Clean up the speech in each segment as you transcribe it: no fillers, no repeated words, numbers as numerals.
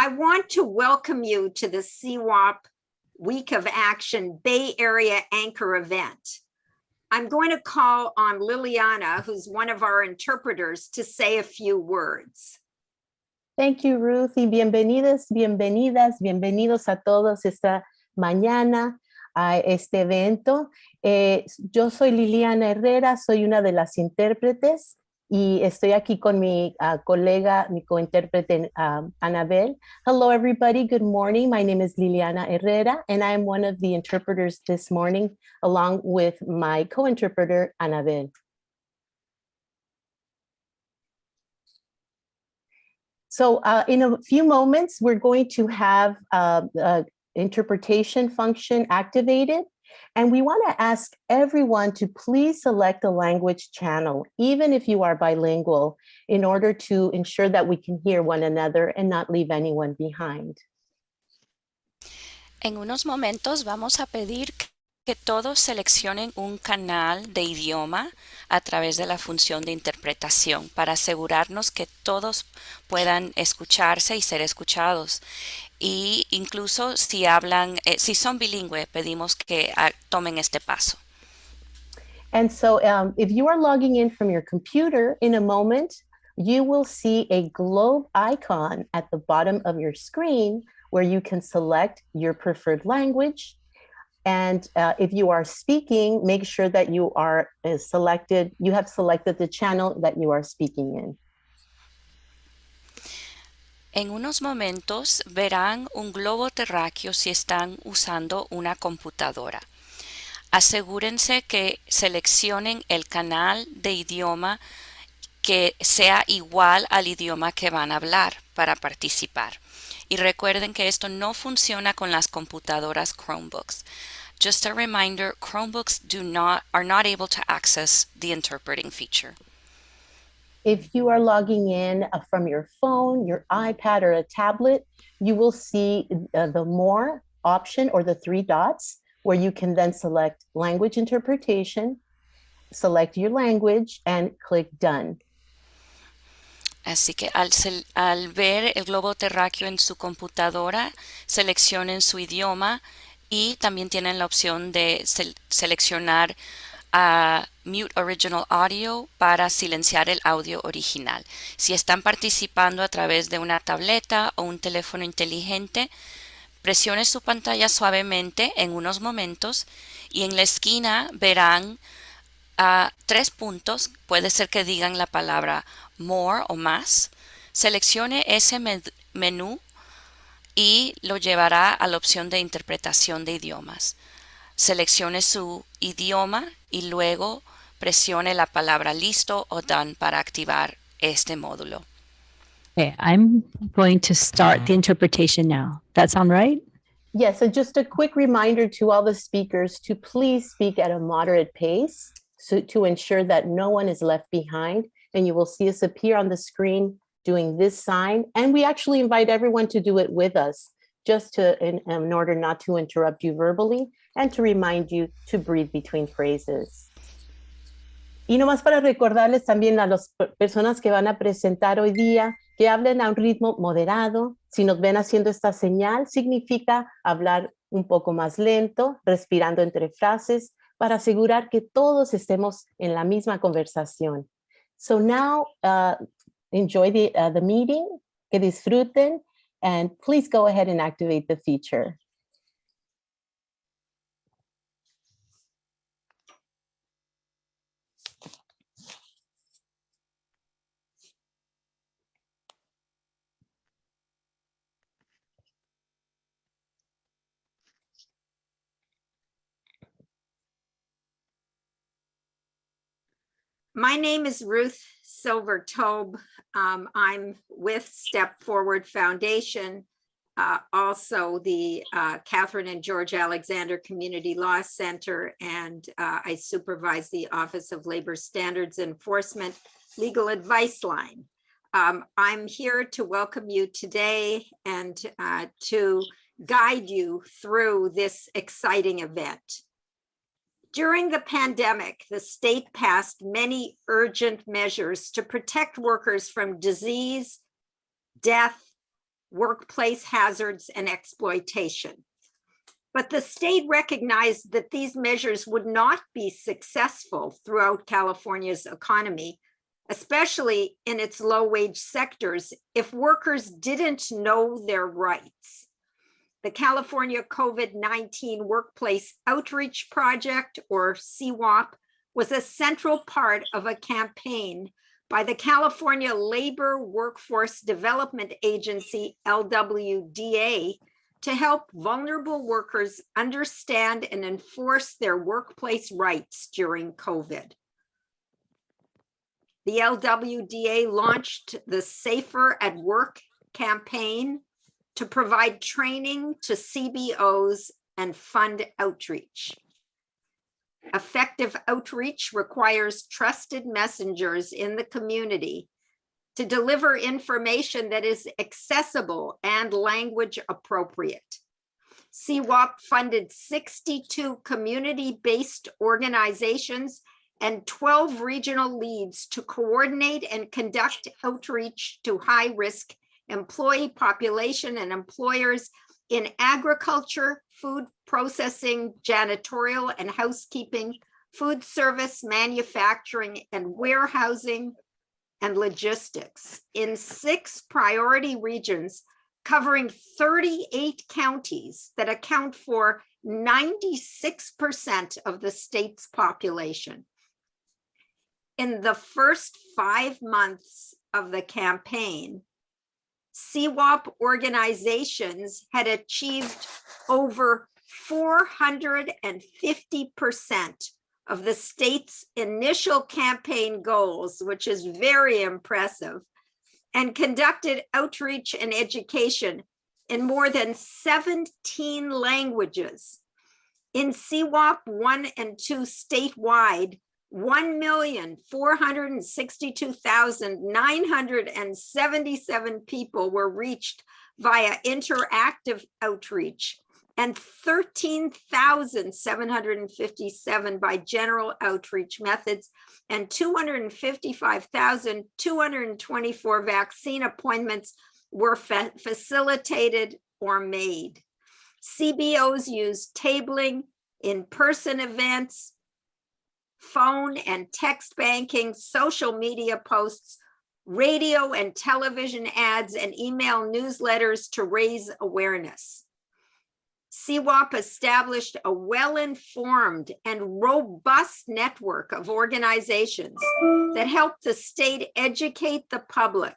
I want to welcome you to the CWAP Week of Action Bay Area Anchor event. I'm going to call on Liliana, who's one of our interpreters, to say a few words. Thank you, Ruth, y bienvenidas, bienvenidos a todos esta mañana a este evento. Yo soy Liliana Herrera, soy una de las intérpretes y estoy aquí con mi colega, mi cointérprete Anabel. Hello, everybody. Good morning. My name is Liliana Herrera, and I am one of the interpreters this morning, along with my co-interpreter, Anabel. So in a few moments, we're going to have interpretation function activated. And we want to ask everyone to please select a language channel, even if you are bilingual, in order to ensure that we can hear one another and not leave anyone behind. En unos momentos vamos a pedir que todos seleccionen un canal de idioma a través de la función de interpretación para asegurarnos que todos puedan escucharse y ser escuchados. Y incluso si si son bilingües, pedimos que tomen este paso. And so if you are logging in from your computer in a moment, you will see a globe icon at the bottom of your screen where you can select your preferred language. And if you are speaking, make sure that you are you have selected the channel that you are speaking in. En unos momentos verán un globo terráqueo si están usando una computadora. Asegúrense que seleccionen el canal de idioma que sea igual al idioma que van a hablar para participar. Y recuerden que esto no funciona con las computadoras Chromebooks. Just a reminder, Chromebooks are not able to access the interpreting feature. If you are logging in from your phone, your iPad, or a tablet, you will see the More option or the three dots where you can then select language interpretation, select your language, and click Done. Así que al ver el globo terráqueo en su computadora, seleccionen su idioma y también tienen la opción de seleccionar Mute Original Audio para silenciar el audio original. Si están participando a través de una tableta o un teléfono inteligente, presione su pantalla suavemente en unos momentos y en la esquina verán 3 puntos. Puede ser que digan la palabra More o más. Seleccione ese menú y lo llevará a la opción de interpretación de idiomas. Seleccione su idioma y luego presione la palabra listo o done para activar este módulo. Okay, I'm going to start the interpretation now. That sound right? Yes, and just a quick reminder to all the speakers to please speak at a moderate pace to ensure that no one is left behind. And you will see us appear on the screen doing this sign. And we actually invite everyone to do it with us, just in order not to interrupt you verbally and to remind you to breathe between phrases. Y nomás para recordarles también a las personas que van a presentar hoy día que hablen a un ritmo moderado. Si nos ven haciendo esta señal, significa hablar un poco más lento, respirando entre frases, para asegurar que todos estemos en la misma conversación. So now, enjoy the meeting, que disfruten, and please go ahead and activate the feature. My name is Ruth Silver Tobe. I'm with Step Forward Foundation, also the Catherine and George Alexander Community Law Center, and I supervise the Office of Labor Standards Enforcement Legal Advice Line. I'm here to welcome you today and to guide you through this exciting event. During the pandemic, the state passed many urgent measures to protect workers from disease, death, workplace hazards, and exploitation. But the state recognized that these measures would not be successful throughout California's economy, especially in its low-wage sectors, if workers didn't know their rights. The California COVID-19 Workplace Outreach Project, or CWOP, was a central part of a campaign by the California Labor Workforce Development Agency, LWDA, to help vulnerable workers understand and enforce their workplace rights during COVID. The LWDA launched the Safer at Work campaign to provide training to CBOs and fund outreach. Effective outreach requires trusted messengers in the community to deliver information that is accessible and language appropriate. CWOP funded 62 community-based organizations and 12 regional leads to coordinate and conduct outreach to high-risk employee population and employers in agriculture, food processing, janitorial and housekeeping, food service, manufacturing, and warehousing, and logistics in 6 priority regions covering 38 counties that account for 96% of the state's population. In the first 5 months of the campaign, CWOP organizations had achieved over 450% of the state's initial campaign goals, which is very impressive, and conducted outreach and education in more than 17 languages. In CWOP 1 and 2 statewide, 1,462,977 people were reached via interactive outreach, and 13,757 by general outreach methods, and 255,224 vaccine appointments were facilitated or made. CBOs used tabling, in-person events, phone and text banking, social media posts, radio and television ads, and email newsletters to raise awareness. CWOP established a well-informed and robust network of organizations that help the state educate the public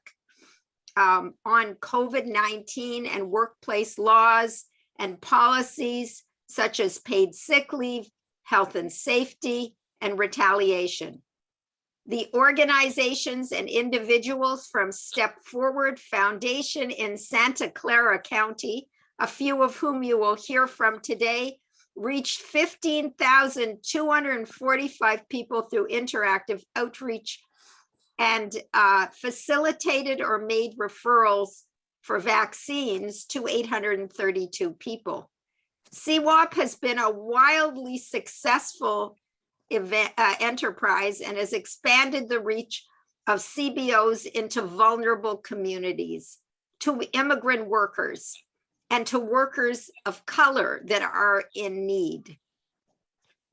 on COVID-19 and workplace laws and policies such as paid sick leave, health and safety, and retaliation. The organizations and individuals from Step Forward Foundation in Santa Clara County, a few of whom you will hear from today, reached 15,245 people through interactive outreach and facilitated or made referrals for vaccines to 832 people. CWOP has been a wildly successful enterprise and has expanded the reach of CBOs into vulnerable communities, to immigrant workers, and to workers of color that are in need.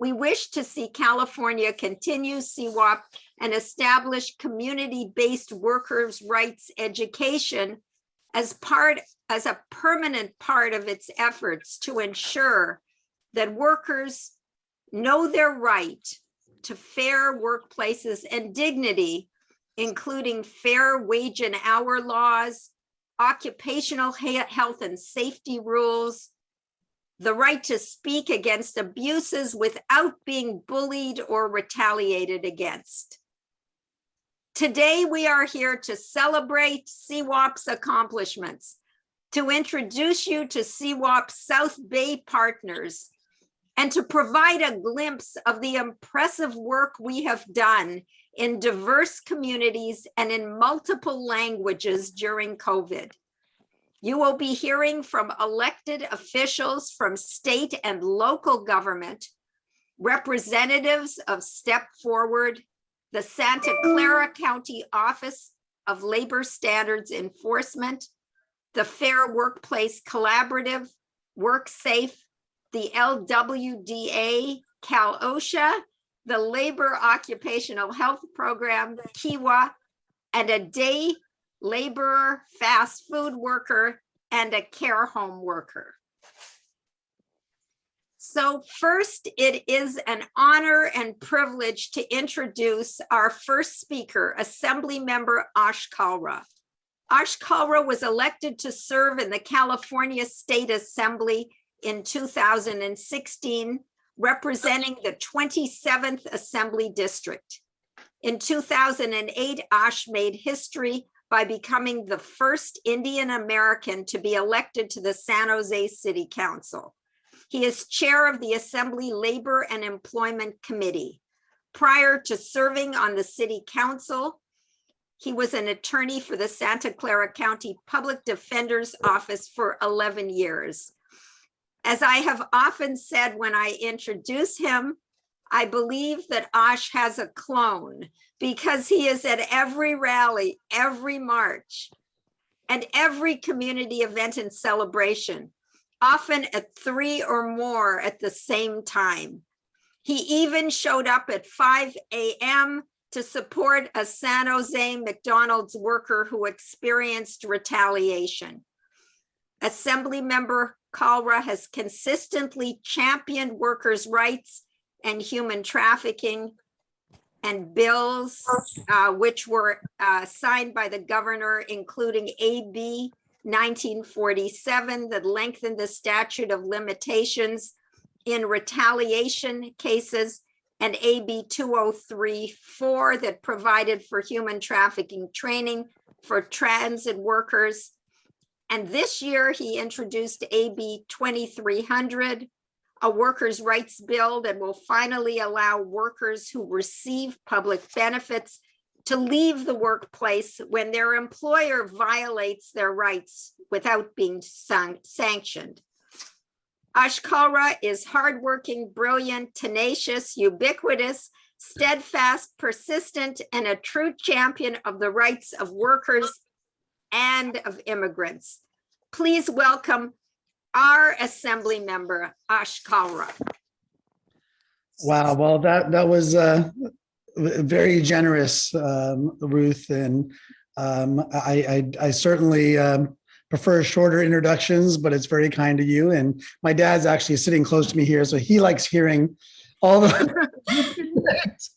We wish to see California continue CWOP and establish community-based workers' rights education as a permanent part of its efforts to ensure that workers know their right to fair workplaces and dignity, including fair wage and hour laws, occupational health and safety rules, the right to speak against abuses without being bullied or retaliated against. Today, we are here to celebrate CWOP's accomplishments, to introduce you to CWOP South Bay partners, and to provide a glimpse of the impressive work we have done in diverse communities and in multiple languages during COVID. You will be hearing from elected officials from state and local government, representatives of Step Forward, the Santa Clara County Office of Labor Standards Enforcement, the Fair Workplace Collaborative, WorkSafe, the LWDA, Cal OSHA, the Labor Occupational Health Program, Kiwa, and a day laborer, fast food worker, and a care home worker. So first, it is an honor and privilege to introduce our first speaker, Assembly Member Ash Kalra. Ash Kalra was elected to serve in the California State Assembly in 2016, representing the 27th Assembly District. In 2008, Ash made history by becoming the first Indian American to be elected to the San Jose City Council. He is chair of the Assembly Labor and Employment Committee. Prior to serving on the City Council, he was an attorney for the Santa Clara County Public Defender's Office for 11 years. As I have often said when I introduce him, I believe that Ash has a clone because he is at every rally, every march, and every community event and celebration, often at 3 or more at the same time. He even showed up at 5 a.m. to support a San Jose McDonald's worker who experienced retaliation. Assemblymember Kalra has consistently championed workers' rights and human trafficking and bills which were signed by the governor, including AB 1947 that lengthened the statute of limitations in retaliation cases, and AB 2034 that provided for human trafficking training for transit workers. And this year he introduced AB 2300, a workers' rights bill that will finally allow workers who receive public benefits to leave the workplace when their employer violates their rights without being sanctioned. Ash Kalra is hardworking, brilliant, tenacious, ubiquitous, steadfast, persistent, and a true champion of the rights of workers and of immigrants. Please welcome our Assembly Member, Ash Kalra. Wow, well, that was very generous, Ruth, and I certainly prefer shorter introductions, but it's very kind of you. And my dad's actually sitting close to me here, so he likes hearing all the things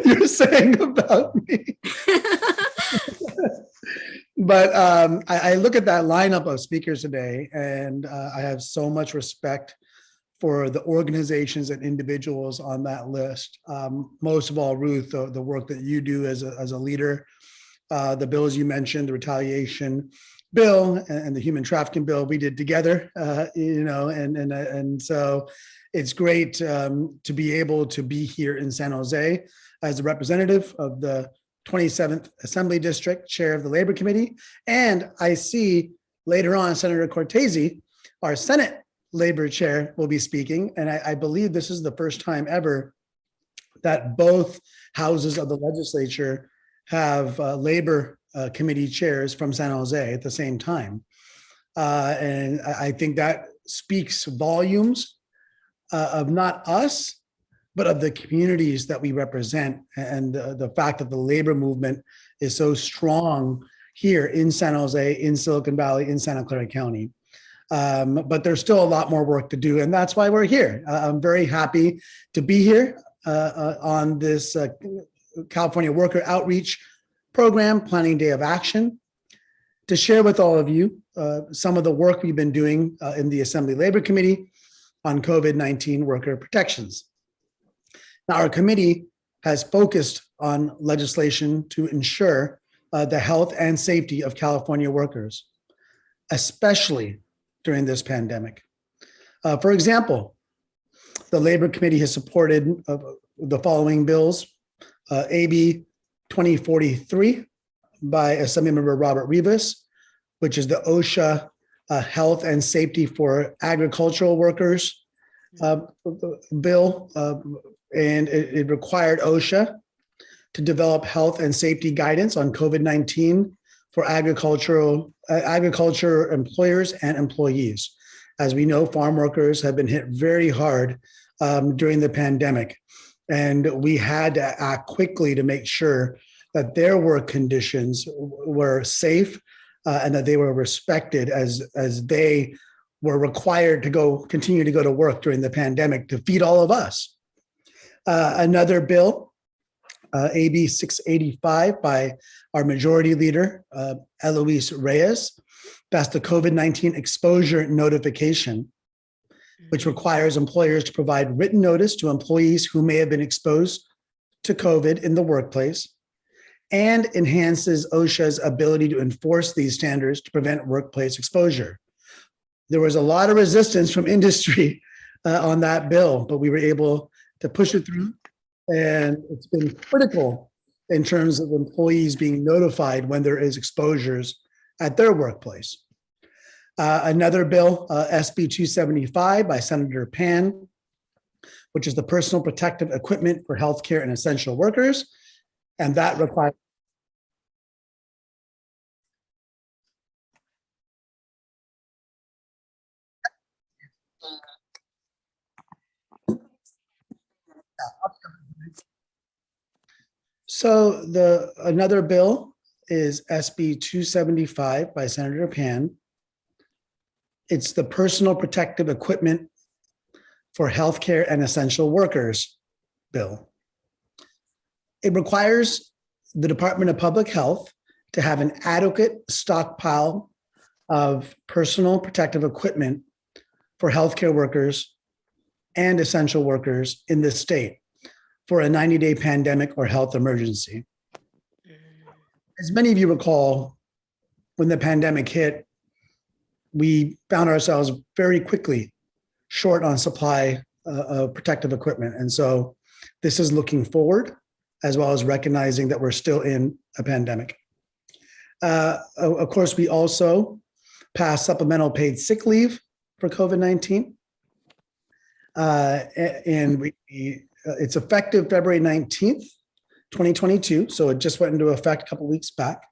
you're saying about me. But I look at that lineup of speakers today, and I have so much respect for the organizations and individuals on that list. Most of all, Ruth, the work that you do as a leader, the bills you mentioned, the retaliation bill and the human trafficking bill we did together, and so it's great to be able to be here in San Jose as a representative of the 27th Assembly District, chair of the Labor Committee. And I see later on Senator Cortese, our Senate Labor Chair, will be speaking. And I believe this is the first time ever that both houses of the legislature have Labor Committee chairs from San Jose at the same time. And I think that speaks volumes of not us, but of the communities that we represent, and the fact that the labor movement is so strong here in San Jose, in Silicon Valley, in Santa Clara County. But there's still a lot more work to do, and that's why we're here. I'm very happy to be here on this California Worker Outreach Program Planning Day of Action to share with all of you some of the work we've been doing in the Assembly Labor Committee on COVID-19 worker protections. Now, our committee has focused on legislation to ensure the health and safety of California workers, especially during this pandemic. For example, the Labor Committee has supported the following bills: AB 2043 by Assemblymember Robert Rivas, which is the OSHA Health and Safety for Agricultural Workers bill. And it required OSHA to develop health and safety guidance on COVID-19 for agriculture employers and employees. As we know, farm workers have been hit very hard during the pandemic, and we had to act quickly to make sure that their work conditions were safe and that they were respected as they were required to continue to go to work during the pandemic to feed all of us. Another bill, AB 685 by our majority leader, Eloise Reyes, that's the COVID-19 exposure notification, which requires employers to provide written notice to employees who may have been exposed to COVID in the workplace, and enhances OSHA's ability to enforce these standards to prevent workplace exposure. There was a lot of resistance from industry on that bill, but we were able to push it through. And it's been critical in terms of employees being notified when there is exposures at their workplace. Another bill, SB 275 by Senator Pan, which is the personal protective equipment for healthcare and essential workers. And that requires So another bill is SB 275 by Senator Pan. It's the personal protective equipment for healthcare and essential workers bill. It requires the Department of Public Health to have an adequate stockpile of personal protective equipment for healthcare workers and essential workers in the state for a 90-day pandemic or health emergency. As many of you recall, when the pandemic hit, we found ourselves very quickly short on supply of protective equipment. And so this is looking forward, as well as recognizing that we're still in a pandemic. Of course, we also passed supplemental paid sick leave for COVID-19. And it's effective February 19th, 2022. So it just went into effect a couple weeks back.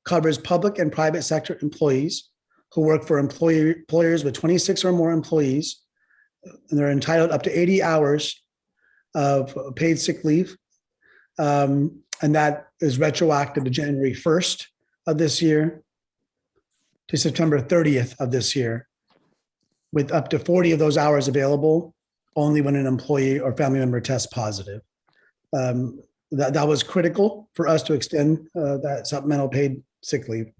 Covers public and private sector employees who work for employers with 26 or more employees. And they're entitled up to 80 hours of paid sick leave. And that is retroactive to January 1st of this year to September 30th of this year, with up to 40 of those hours available only when an employee or family member tests positive. That was critical for us to extend that supplemental paid sick leave.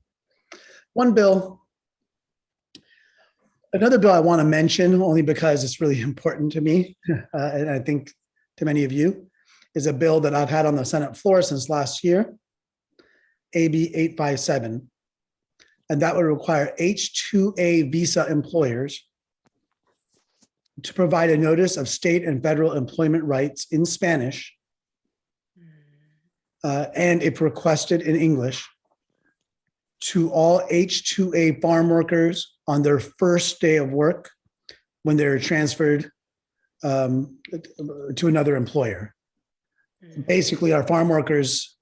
Another bill I want to mention, only because it's really important to me, and I think to many of you, is a bill that I've had on the Senate floor since last year, AB 857. And that would require H-2A visa employers to provide a notice of state and federal employment rights in Spanish, and if requested in English, to all H-2A farm workers on their first day of work when they're transferred to another employer. Basically, our farm workers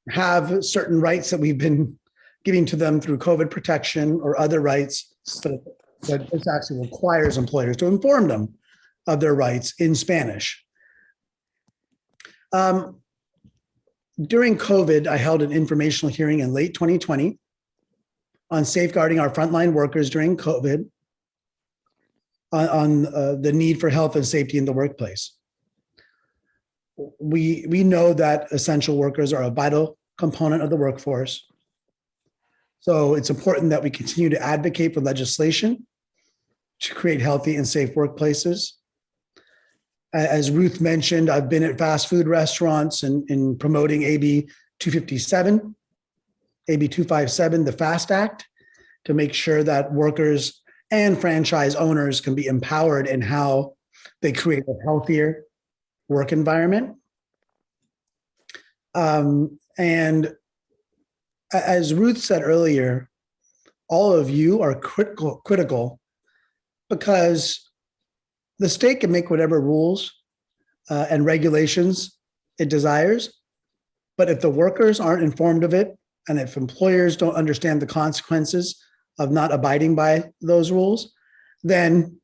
have certain rights that we've been giving to them through COVID protection or other rights, but this actually requires employers to inform them of their rights in Spanish. During COVID, I held an informational hearing in late 2020 on safeguarding our frontline workers during COVID on the need for health and safety in the workplace. We know that essential workers are a vital component of the workforce. So it's important that we continue to advocate for legislation to create healthy and safe workplaces. As Ruth mentioned, I've been at fast food restaurants and in promoting AB 257, AB 257, the FAST Act, to make sure that workers and franchise owners can be empowered in how they create a healthier work environment. And as Ruth said earlier, all of you are critical because the state can make whatever rules and regulations it desires, but if the workers aren't informed of it And if employers don't understand the consequences of not abiding by those rules, then,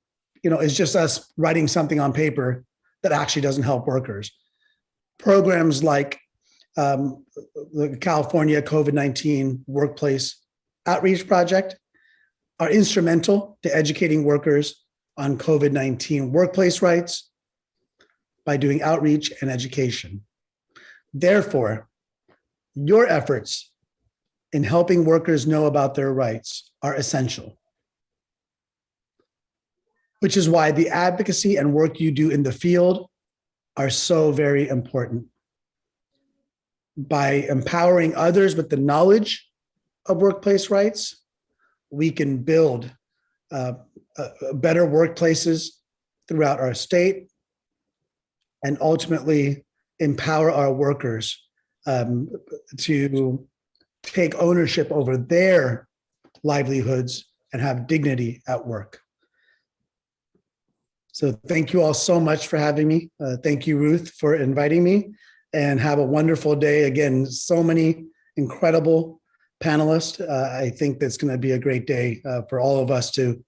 it's just us writing something on paper that actually doesn't help workers. Programs like the California COVID-19 Workplace Outreach Project are instrumental to educating workers on COVID-19 workplace rights by doing outreach and education. Therefore, your efforts in helping workers know about their rights are essential, which is why the advocacy and work you do in the field are so very important. By empowering others with the knowledge of workplace rights, we can build better workplaces throughout our state and ultimately empower our workers to take ownership over their livelihoods and have dignity at work. So thank you all so much for having me. Thank you, Ruth, for inviting me, and have a wonderful day. Again, so many incredible panelists. I think that's going to be a great day for all of us to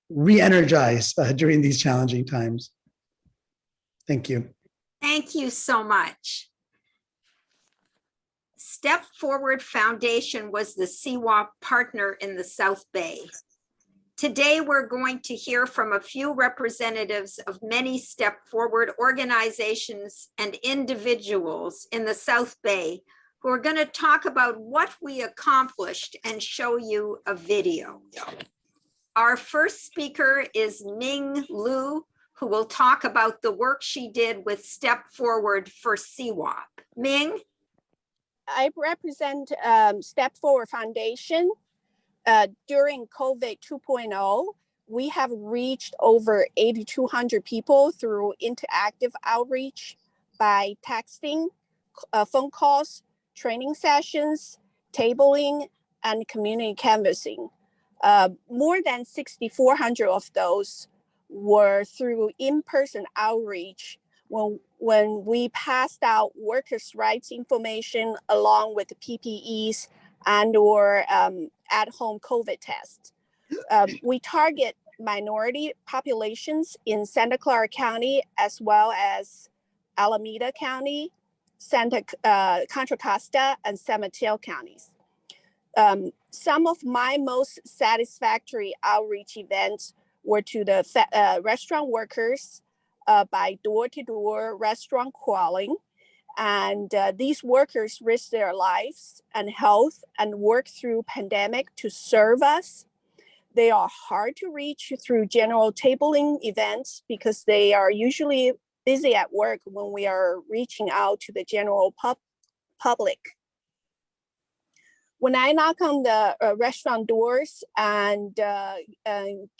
re-energize during these challenging times. Thank you. Thank you so much. Step Forward Foundation was the CWOP partner in the South Bay. Today, we're going to hear from a few representatives of many Step Forward organizations and individuals in the South Bay who are going to talk about what we accomplished and show you a video. Our first speaker is Ming Lu, who will talk about the work she did with Step Forward for CWOP. Ming? I represent Step Forward Foundation. During COVID 2.0, we have reached over 8,200 people through interactive outreach by texting, phone calls, training sessions, tabling, and community canvassing. More than 6,400 of those were through in-person outreach when we passed out workers' rights information along with the PPEs and or at-home COVID tests. We target minority populations in Santa Clara County as well as Alameda County, Contra Costa, and San Mateo counties. Some of my most satisfactory outreach events were to the restaurant workers by door-to-door restaurant crawling. And these workers risk their lives and health and work through pandemic to serve us. They are hard to reach through general tabling events because they are usually busy at work when we are reaching out to the general public. When I knock on the restaurant doors and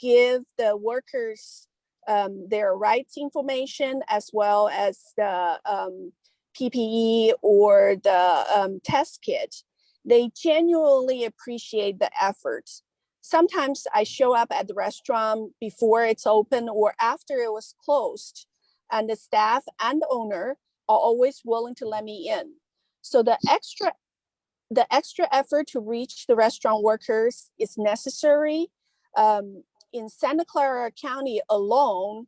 give the workers their rights information as well as the PPE or the test kit, they genuinely appreciate the efforts. Sometimes I show up at the restaurant before it's open or after it was closed, and the staff and the owner are always willing to let me in. So the extra effort to reach the restaurant workers is necessary. In Santa Clara County alone,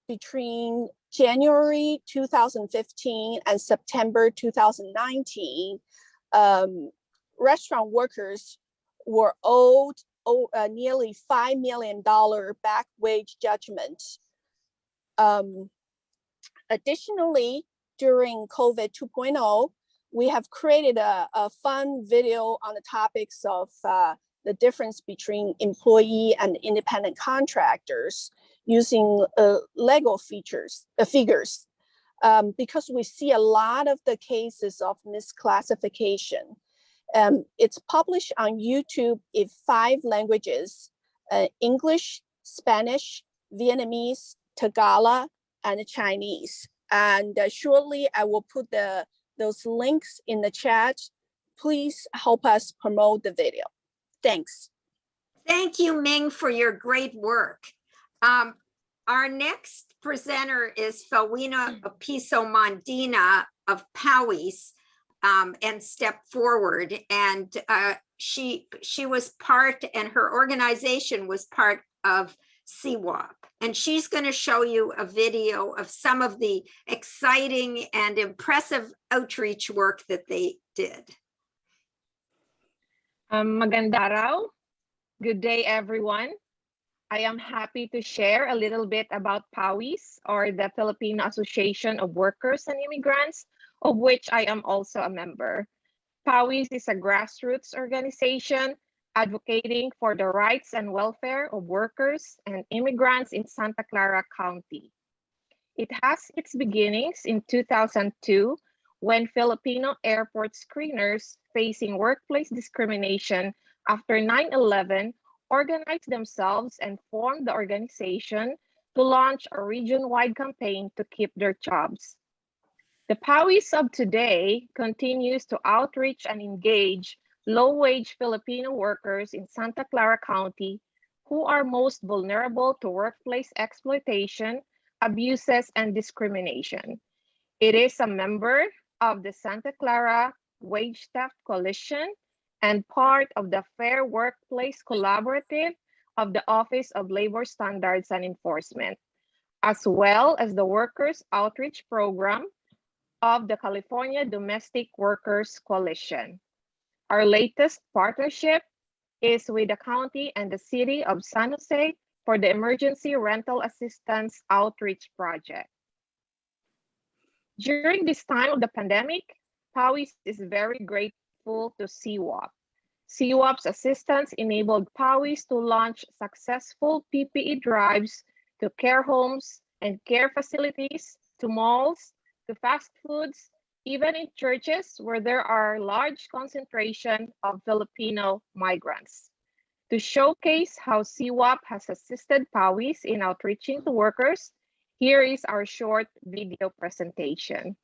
between January 2015 and September 2019, restaurant workers were owed nearly $5 million back wage judgment. Additionally, during COVID 2.0, we have created a fun video on the topics of the difference between employee and independent contractors using Lego figures, because we see a lot of the cases of misclassification. It's published on YouTube in 5 languages, English, Spanish, Vietnamese, Tagalog, and Chinese. And shortly, I will put those links in the chat. Please help us promote the video. Thanks. Thank you, Ming, for your great work. Our next presenter is Felwina Opiso Mondina of PAWIS. and Step Forward. And she was part, and her organization was part of CWAP. And she's going to show you a video of some of the exciting and impressive outreach work that they did. Magandang araw. Good day, everyone. I am happy to share a little bit about PAWIS, or the Filipino Association of Workers and Immigrants, of which I am also a member. PAWIS is a grassroots organization advocating for the rights and welfare of workers and immigrants in Santa Clara County. It has its beginnings in 2002 when Filipino airport screeners facing workplace discrimination after 9/11 organized themselves and formed the organization to launch a region-wide campaign to keep their jobs. The PAWIS of today continues to outreach and engage low-wage Filipino workers in Santa Clara County who are most vulnerable to workplace exploitation, abuses, and discrimination. It is a member of the Santa Clara Wage Theft Coalition and part of the Fair Workplace Collaborative of the Office of Labor Standards and Enforcement, as well as the Workers Outreach Program of the California Domestic Workers Coalition. Our latest partnership is with the county and the city of San Jose for the Emergency Rental Assistance Outreach Project. During this time of the pandemic, PAWIS is very grateful to CWAP. CWAP's assistance enabled PAWIS to launch successful PPE drives to care homes and care facilities, to malls, to fast foods, even in churches where there are large concentration of Filipino migrants. To showcase how CWAP has assisted PAWIS in outreaching to workers, here is our short video presentation.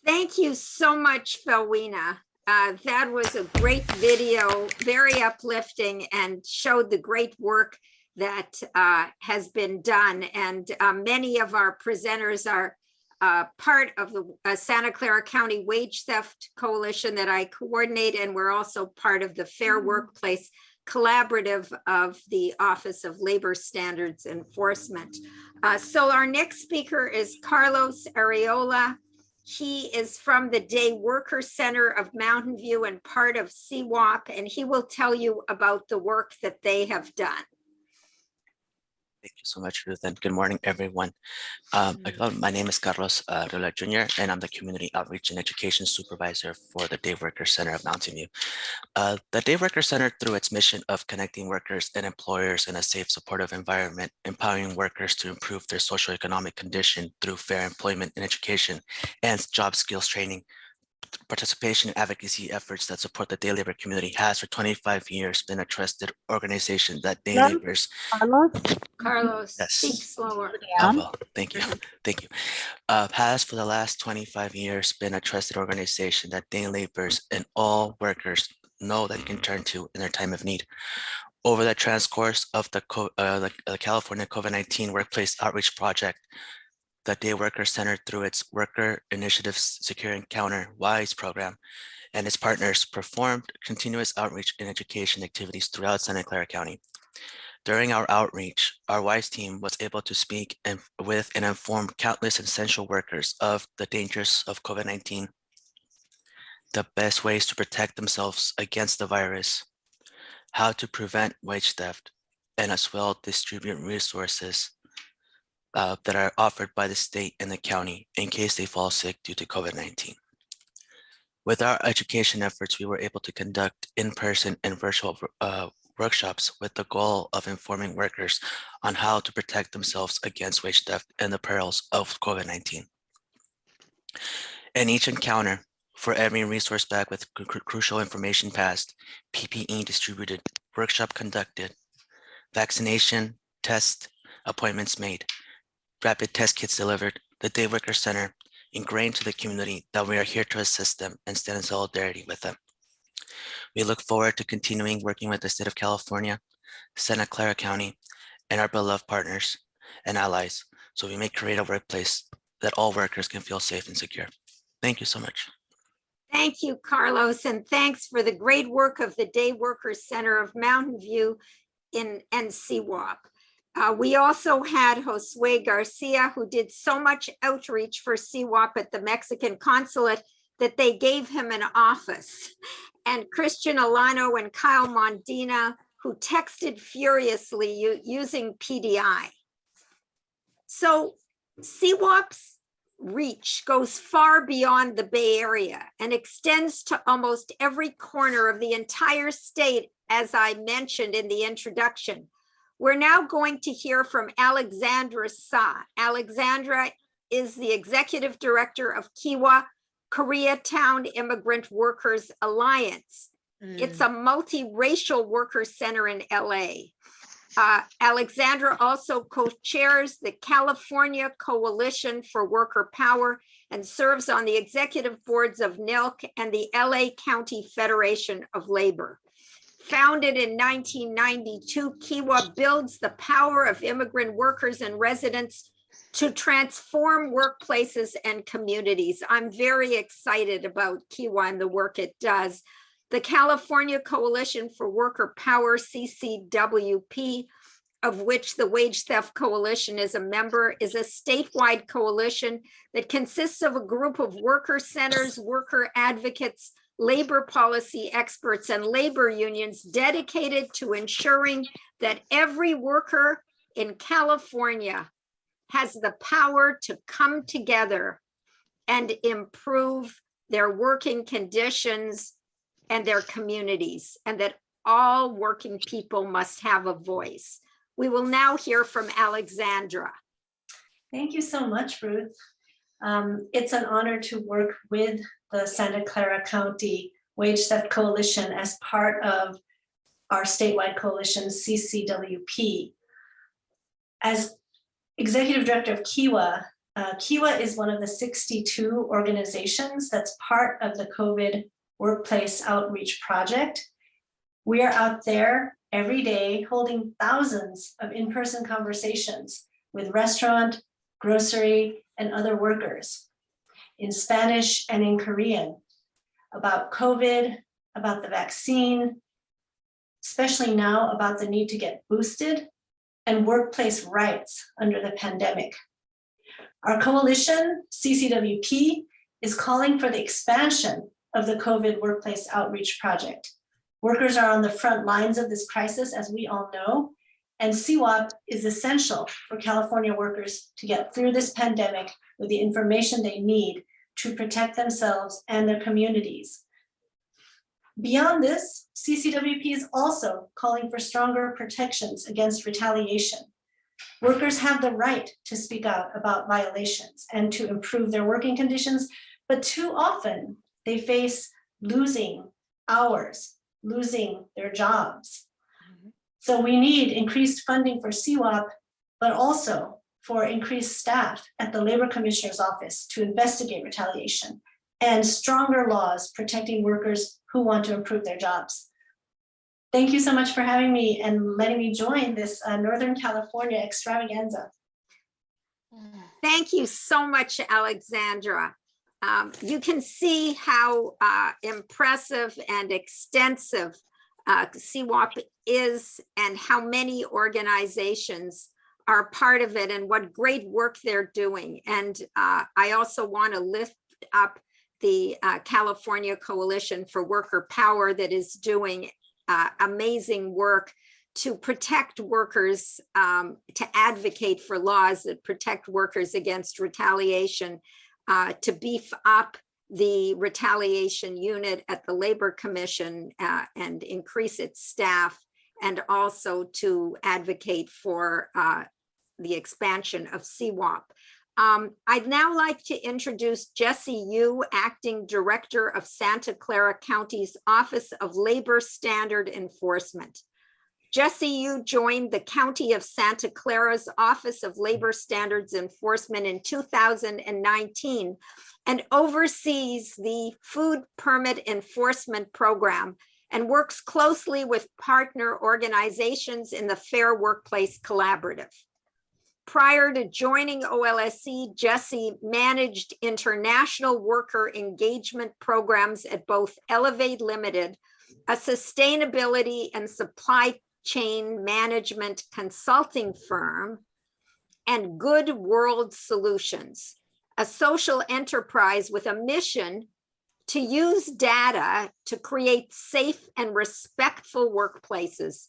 Thank you so much, Felwina. That was a great video, very uplifting, and showed the great work that has been done. And many of our presenters are part of the Santa Clara County Wage Theft Coalition that I coordinate, and we're also part of the Fair Workplace Collaborative of the Office of Labor Standards Enforcement. So our next speaker is Carlos Areola. He is from the Day Worker Center of Mountain View and part of CWOP, and he will tell you about the work that they have done. Thank you so much, Ruth, and good morning, everyone. My name is Carlos Areola Jr., and I'm the Community Outreach and Education Supervisor for the Day Worker Center of Mountain View. The Day Worker Center, through its mission of connecting workers and employers in a safe, supportive environment, empowering workers to improve their socioeconomic condition through fair employment and education and job skills training, participation and advocacy efforts that support the day labor community, has for 25 years been a trusted organization that day laborers. Carlos, Yes. speak slower. I will. Thank you. Thank you. Has for the last 25 years been a trusted organization that day laborers and all workers know that they can turn to in their time of need. Over the transcourse of the California COVID-19 Workplace Outreach Project, the Day Worker Center, through its Worker Initiatives Secure Encounter WISE program and its partners, performed continuous outreach and education activities throughout Santa Clara County. During our outreach, our WISE team was able to speak with and inform countless essential workers of the dangers of COVID-19, the best ways to protect themselves against the virus, how to prevent wage theft, and as well distribute resources that are offered by the state and the county in case they fall sick due to COVID-19. With our education efforts, we were able to conduct in-person and virtual workshops with the goal of informing workers on how to protect themselves against wage theft and the perils of COVID-19. In each encounter, for every resource bag with crucial information passed, PPE distributed, workshop conducted, vaccination, test, appointments made, rapid test kits delivered, the Day Worker Center ingrained to the community that we are here to assist them and stand in solidarity with them. We look forward to continuing working with the state of California, Santa Clara County, and our beloved partners and allies, so we may create a workplace that all workers can feel safe and secure. Thank you so much. Thank you, Carlos, and thanks for the great work of the Day Worker Center of Mountain View and CWOP. We also had Josue Garcia, who did so much outreach for CWOP at the Mexican consulate that they gave him an office. And Christian Alano and Kyle Mondina, who texted furiously using PDI. So CWOP's reach goes far beyond the Bay Area and extends to almost every corner of the entire state, as I mentioned in the introduction. We're now going to hear from Alexandra Sa. Alexandra is the executive director of Kiwa Koreatown Immigrant Workers Alliance. It's a multiracial worker center in LA. Alexandra also co-chairs the California Coalition for Worker Power and serves on the executive boards of NILC and the LA County Federation of Labor. Founded in 1992, Kiwa builds the power of immigrant workers and residents to transform workplaces and communities. I'm very excited about Kiwa and the work it does. The California Coalition for Worker Power, CCWP, of which the Wage Theft Coalition is a member, is a statewide coalition that consists of a group of worker centers, worker advocates, labor policy experts, and labor unions dedicated to ensuring that every worker in California has the power to come together and improve their working conditions and their communities, and that all working people must have a voice. We will now hear from Alexandra. Thank you so much, Ruth. It's an honor to work with the Santa Clara County Wage Theft Coalition as part of our statewide coalition, CCWP. As executive director of Kiwa, Kiwa is one of the 62 organizations that's part of the COVID Workplace Outreach Project. We are out there every day, holding thousands of in-person conversations with restaurant, grocery, and other workers in Spanish and in Korean about COVID, about the vaccine, especially now about the need to get boosted, and workplace rights under the pandemic. Our coalition, CCWP, is calling for the expansion of the COVID Workplace Outreach Project. Workers are on the front lines of this crisis, as we all know, and CWOP is essential for California workers to get through this pandemic with the information they need to protect themselves and their communities. Beyond this, CCWP is also calling for stronger protections against retaliation. Workers have the right to speak out about violations and to improve their working conditions, but too often they face losing hours, losing their jobs. So we need increased funding for CWOP, but also for increased staff at the Labor Commissioner's office to investigate retaliation and stronger laws protecting workers who want to improve their jobs. Thank you so much for having me and letting me join this Northern California extravaganza. Thank you so much, Alexandra. You can see how impressive and extensive CWOP is and how many organizations are part of it and what great work they're doing. And I also want to lift up the California Coalition for Worker Power that is doing amazing work to protect workers, to advocate for laws that protect workers against retaliation, to beef up the retaliation unit at the Labor Commission and increase its staff, and also to advocate for the expansion of CWOP. I'd now like to introduce Jessie Yu, Acting Director of Santa Clara County's Office of Labor Standard Enforcement. Jessie Yu joined the County of Santa Clara's Office of Labor Standards Enforcement in 2019 and oversees the Food Permit Enforcement Program and works closely with partner organizations in the Fair Workplace Collaborative. Prior to joining OLSE, Jessie managed international worker engagement programs at both Elevate Limited, a sustainability and supply chain management consulting firm, and Good World Solutions, a social enterprise with a mission to use data to create safe and respectful workplaces.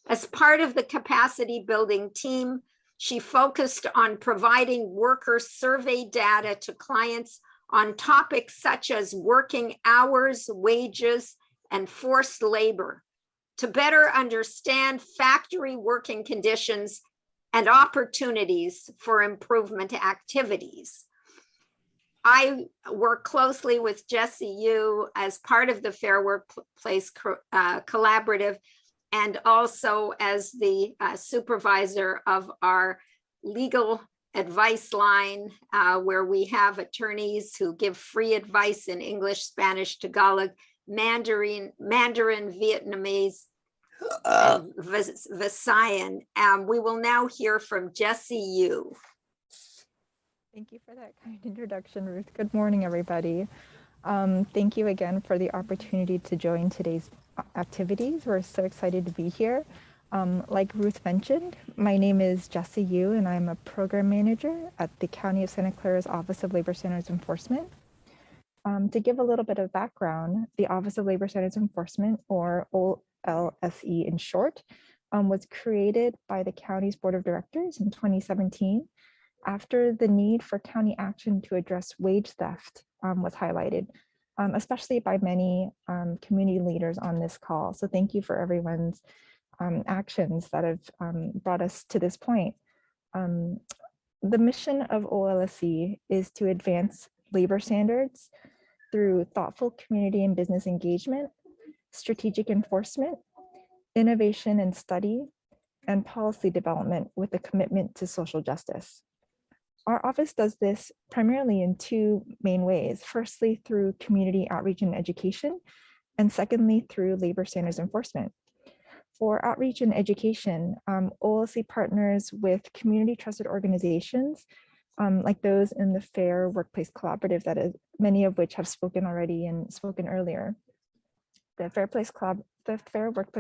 As part of the capacity building team, she focused on providing worker survey data to clients on topics such as working hours, wages, and forced labor to better understand factory working conditions and opportunities for improvement activities. I work closely with Jessie Yu as part of the Fair Workplace Collaborative, and also as the supervisor of our legal advice line, where we have attorneys who give free advice in English, Spanish, Tagalog, Mandarin, Vietnamese, and Visayan. We will now hear from Jessie Yu. Thank you for that kind introduction, Ruth. Good morning, everybody. Thank you again for the opportunity to join today's activities. We're so excited to be here. Like Ruth mentioned, my name is Jessie Yu, and I'm a program manager at the County of Santa Clara's Office of Labor Standards Enforcement. To give a little bit of background, the Office of Labor Standards Enforcement, or OLSE in short, was created by the county's board of directors in 2017 after the need for county action to address wage theft was highlighted, especially by many community leaders on this call. So thank you for everyone's actions that have brought us to this point. The mission of OLSE is to advance labor standards through thoughtful community and business engagement, strategic enforcement, innovation and study, and policy development with a commitment to social justice. Our office does this primarily in two main ways. Firstly, through community outreach and education, and secondly, through labor standards enforcement. For outreach and education, OLC partners with community trusted organizations like those in the Fair Workplace Collaborative, that is, many of which have spoken already and spoken earlier. The Fair Workplace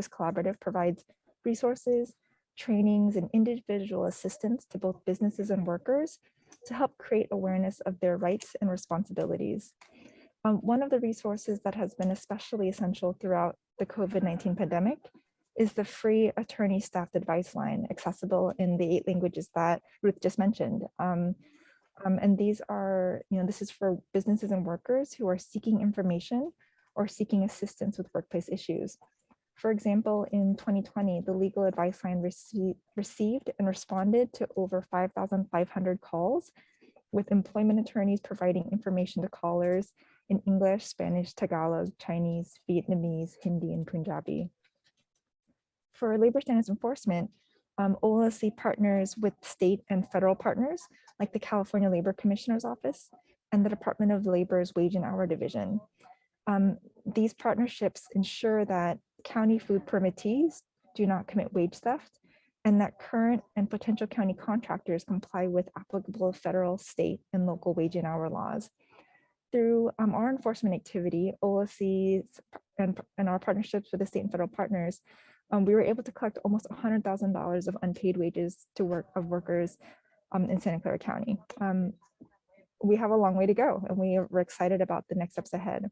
Collaborative provides resources, trainings, and individual assistance to both businesses and workers to help create awareness of their rights and responsibilities. One of the resources that has been especially essential throughout the COVID-19 pandemic is the free attorney staffed advice line, accessible in the 8 languages that Ruth just mentioned. And these are, this is for businesses and workers who are seeking information or seeking assistance with workplace issues. For example, in 2020, the legal advice line received and responded to over 5,500 calls, with employment attorneys providing information to callers in English, Spanish, Tagalog, Chinese, Vietnamese, Hindi, and Punjabi. For labor standards enforcement, OLC partners with state and federal partners like the California Labor Commissioner's Office and the Department of Labor's Wage and Hour Division. These partnerships ensure that county food permittees do not commit wage theft and that current and potential county contractors comply with applicable federal, state, and local wage and hour laws. Through our enforcement activity, OLC and our partnerships with the state and federal partners, we were able to collect almost $100,000 of unpaid wages of workers in Santa Clara County. We have a long way to go, and we're excited about the next steps ahead.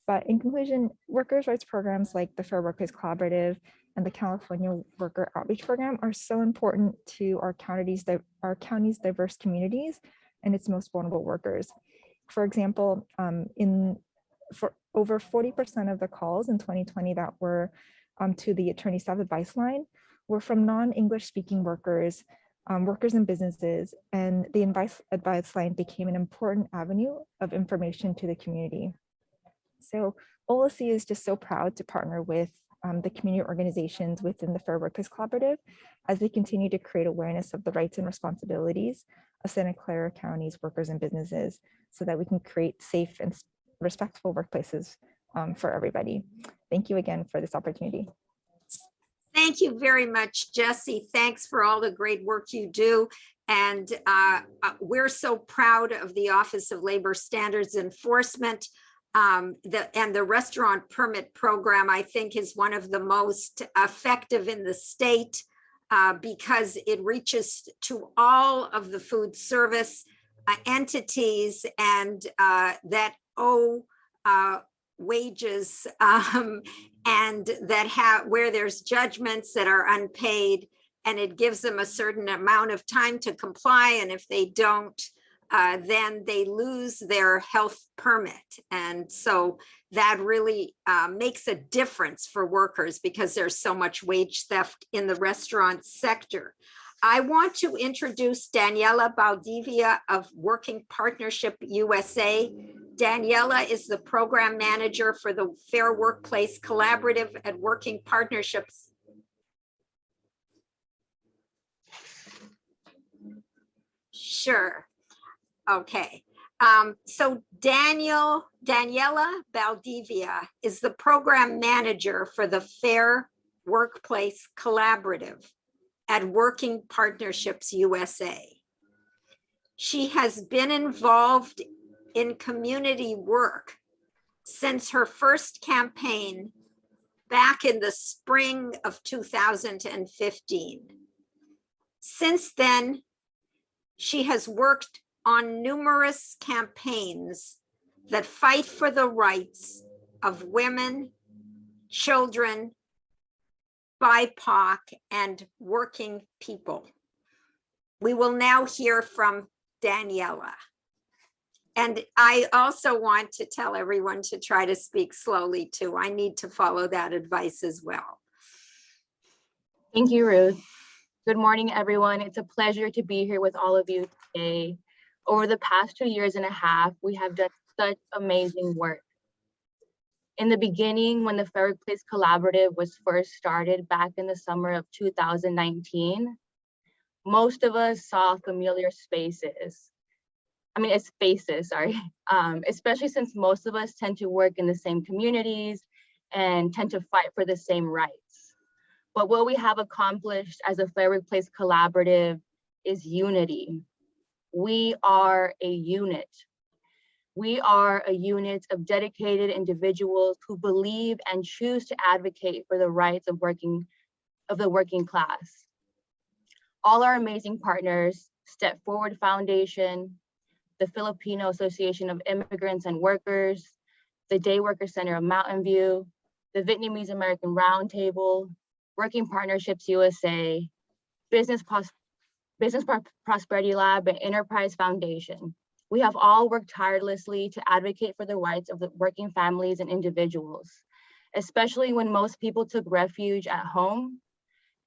But in conclusion, workers' rights programs like the Fair Workplace Collaborative and the California Worker Outreach Program are so important to our county's diverse communities and its most vulnerable workers. For example, for over 40% of the calls in 2020 that were to the attorney staff advice line were from non-English speaking workers, workers and businesses, and the advice line became an important avenue of information to the community. So OLC is just so proud to partner with the community organizations within the Fair Workplace Collaborative as they continue to create awareness of the rights and responsibilities of Santa Clara County's workers and businesses so that we can create safe and respectful workplaces for everybody. Thank you again for this opportunity. Thank you very much, Jessie. Thanks for all the great work you do. And we're so proud of the Office of Labor Standards Enforcement. The restaurant permit program, I think, is one of the most effective in the state because it reaches to all of the food service entities and that owe wages and that where there's judgments that are unpaid, and it gives them a certain amount of time to comply, and if they don't, then they lose their health permit. And so that really makes a difference for workers because there's so much wage theft in the restaurant sector. I want to introduce Daniela Baldivia of Working Partnership USA. Daniela is the program manager for the Fair Workplace Collaborative at Working Partnerships. Sure. Okay. So Daniela Baldivia is the program manager for the Fair Workplace Collaborative at Working Partnerships USA. She has been involved in community work since her first campaign back in the spring of 2015. Since then, she has worked on numerous campaigns that fight for the rights of women, children, BIPOC, and working people. We will now hear from Daniela. And I also want to tell everyone to try to speak slowly too. I need to follow that advice as well. Thank you, Ruth. Good morning, everyone. It's a pleasure to be here with all of you today. Over the past 2.5 years, we have done such amazing work. In the beginning, when the Fair Workplace Collaborative was first started back in the summer of 2019, most of us saw familiar spaces. Especially since most of us tend to work in the same communities and tend to fight for the same rights. But what we have accomplished as a Fair Workplace Collaborative is unity. We are a unit. We are a unit of dedicated individuals who believe and choose to advocate for the rights of the working class. All our amazing partners, Step Forward Foundation, the Filipino Association of Immigrants and Workers, the Day Worker Center of Mountain View, the Vietnamese American Roundtable, Working Partnerships USA, Business Prosperity Lab, and Enterprise Foundation. We have all worked tirelessly to advocate for the rights of the working families and individuals, especially when most people took refuge at home.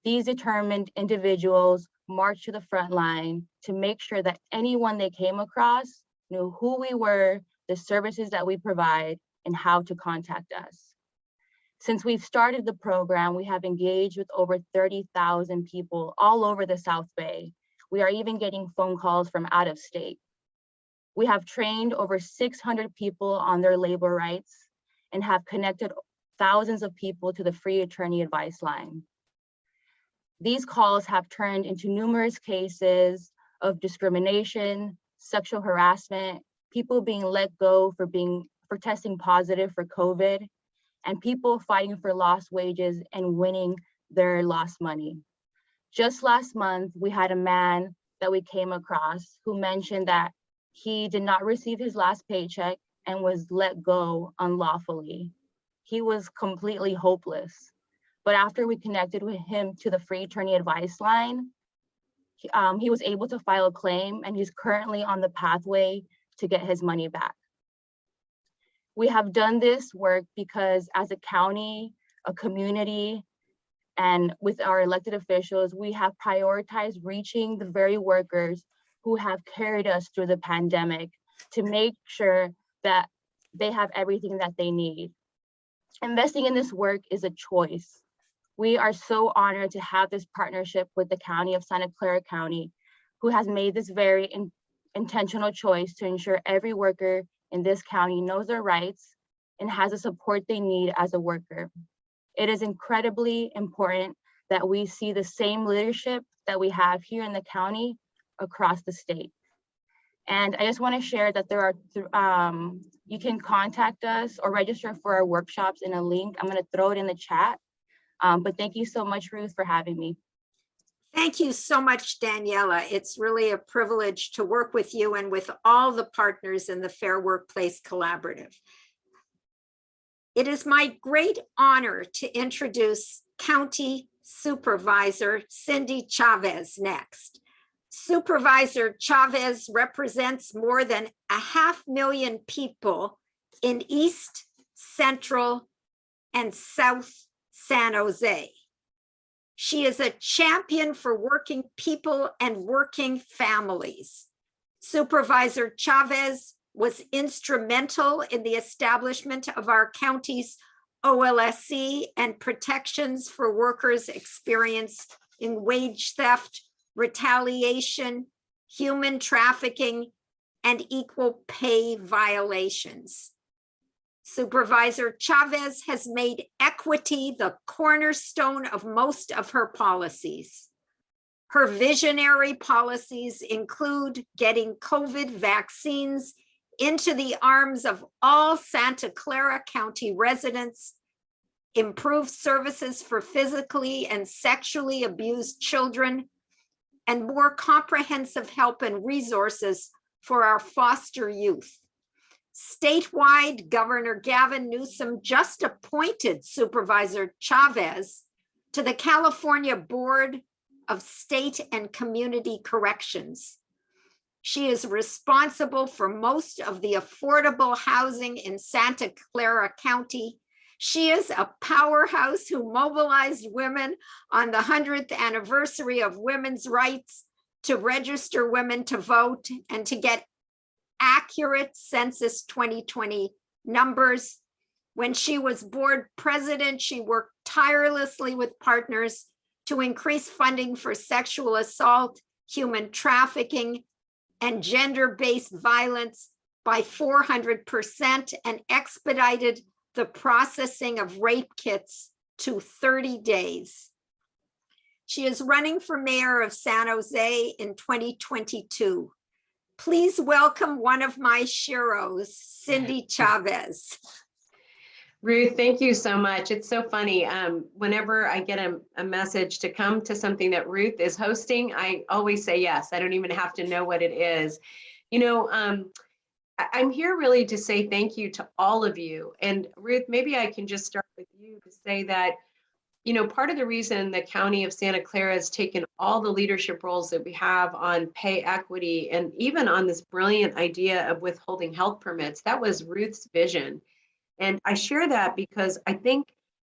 These determined individuals marched to the front line to make sure that anyone they came across knew who we were, the services that we provide, and how to contact us. Since we've started the program, we have engaged with over 30,000 people all over the South Bay. We are even getting phone calls from out of state. We have trained over 600 people on their labor rights and have connected thousands of people to the free attorney advice line. These calls have turned into numerous cases of discrimination, sexual harassment, people being let go for testing positive for COVID, and people fighting for lost wages and winning their lost money. Just last month, we had a man that we came across who mentioned that he did not receive his last paycheck and was let go unlawfully. He was completely hopeless. But after we connected with him to the free attorney advice line, he was able to file a claim, and he's currently on the pathway to get his money back. We have done this work because as a county, a community, and with our elected officials, we have prioritized reaching the very workers who have carried us through the pandemic to make sure that they have everything that they need. Investing in this work is a choice. We are so honored to have this partnership with the County of Santa Clara County, who has made this very intentional choice to ensure every worker in this county knows their rights and has the support they need as a worker. It is incredibly important that we see the same leadership that we have here in the county across the state. And I just want to share that there are, you can contact us or register for our workshops in a link. I'm going to throw it in the chat. But thank you so much, Ruth, for having me. Thank you so much, Daniela. It's really a privilege to work with you and with all the partners in the Fair Workplace Collaborative. It is my great honor to introduce County Supervisor Cindy Chavez next. Supervisor Chavez represents more than 500,000 people in East, Central, and South San Jose. She is a champion for working people and working families. Supervisor Chavez was instrumental in the establishment of our county's OLSC and protections for workers experienced in wage theft, retaliation, human trafficking, and equal pay violations. Supervisor Chavez has made equity the cornerstone of most of her policies. Her visionary policies include getting COVID vaccines into the arms of all Santa Clara County residents, improved services for physically and sexually abused children, and more comprehensive help and resources for our foster youth. Statewide, Governor Gavin Newsom just appointed Supervisor Chavez to the California Board of State and Community Corrections. She is responsible for most of the affordable housing in Santa Clara County. She is a powerhouse who mobilized women on the 100th anniversary of women's rights to register women to vote and to get accurate Census 2020 numbers. When she was board president, she worked tirelessly with partners to increase funding for sexual assault, human trafficking, and gender-based violence by 400% and expedited the processing of rape kits to 30 days. She is running for mayor of San Jose in 2022. Please welcome one of my sheroes, Cindy Chavez. Ruth, thank you so much. It's so funny. Whenever I get a message to come to something that Ruth is hosting, I always say yes. I don't even have to know what it is. You know, I'm here really to say thank you to all of you. And Ruth, maybe I can just start with you to say that, you know, part of the reason the County of Santa Clara has taken all the leadership roles that we have on pay equity and even on this brilliant idea of withholding health permits, that was Ruth's vision. And I share that because I think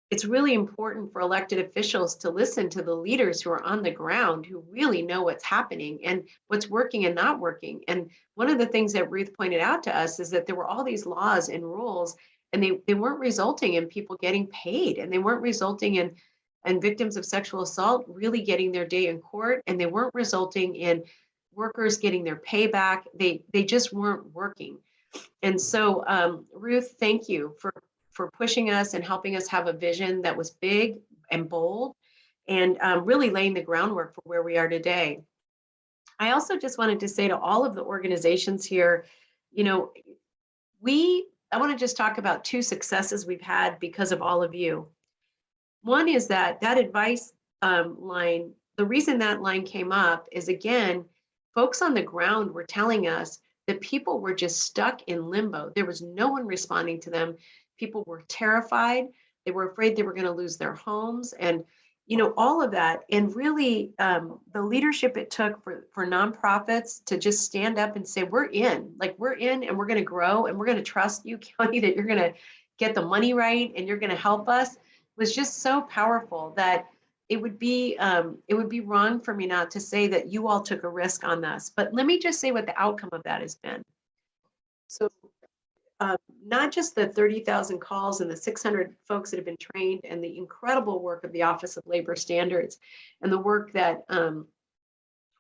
it's really important for elected officials to listen to the leaders who are on the ground, who really know what's happening and what's working and not working. And one of the things that Ruth pointed out to us is that there were all these laws and rules, and they weren't resulting in people getting paid, and they weren't resulting in victims of sexual assault really getting their day in court, and they weren't resulting in workers getting their pay back. They just weren't working. And so, Ruth, thank you for pushing us and helping us have a vision that was big and bold and really laying the groundwork for where we are today. I also just wanted to say to all of the organizations here, you know, I want to just talk about two successes we've had because of all of you. One is that advice line, the reason that line came up is, again, folks on the ground were telling us that people were just stuck in limbo. There was no one responding to them. People were terrified. They were afraid they were going to lose their homes and, you know, all of that. And really, the leadership it took for nonprofits to just stand up and say, we're in and we're going to grow and we're going to trust you, County, that you're going to get the money right and you're going to help us, was just so powerful that it would be wrong for me not to say that you all took a risk on this. But let me just say what the outcome of that has been. So not just the 30,000 calls and the 600 folks that have been trained and the incredible work of the Office of Labor Standards and the work that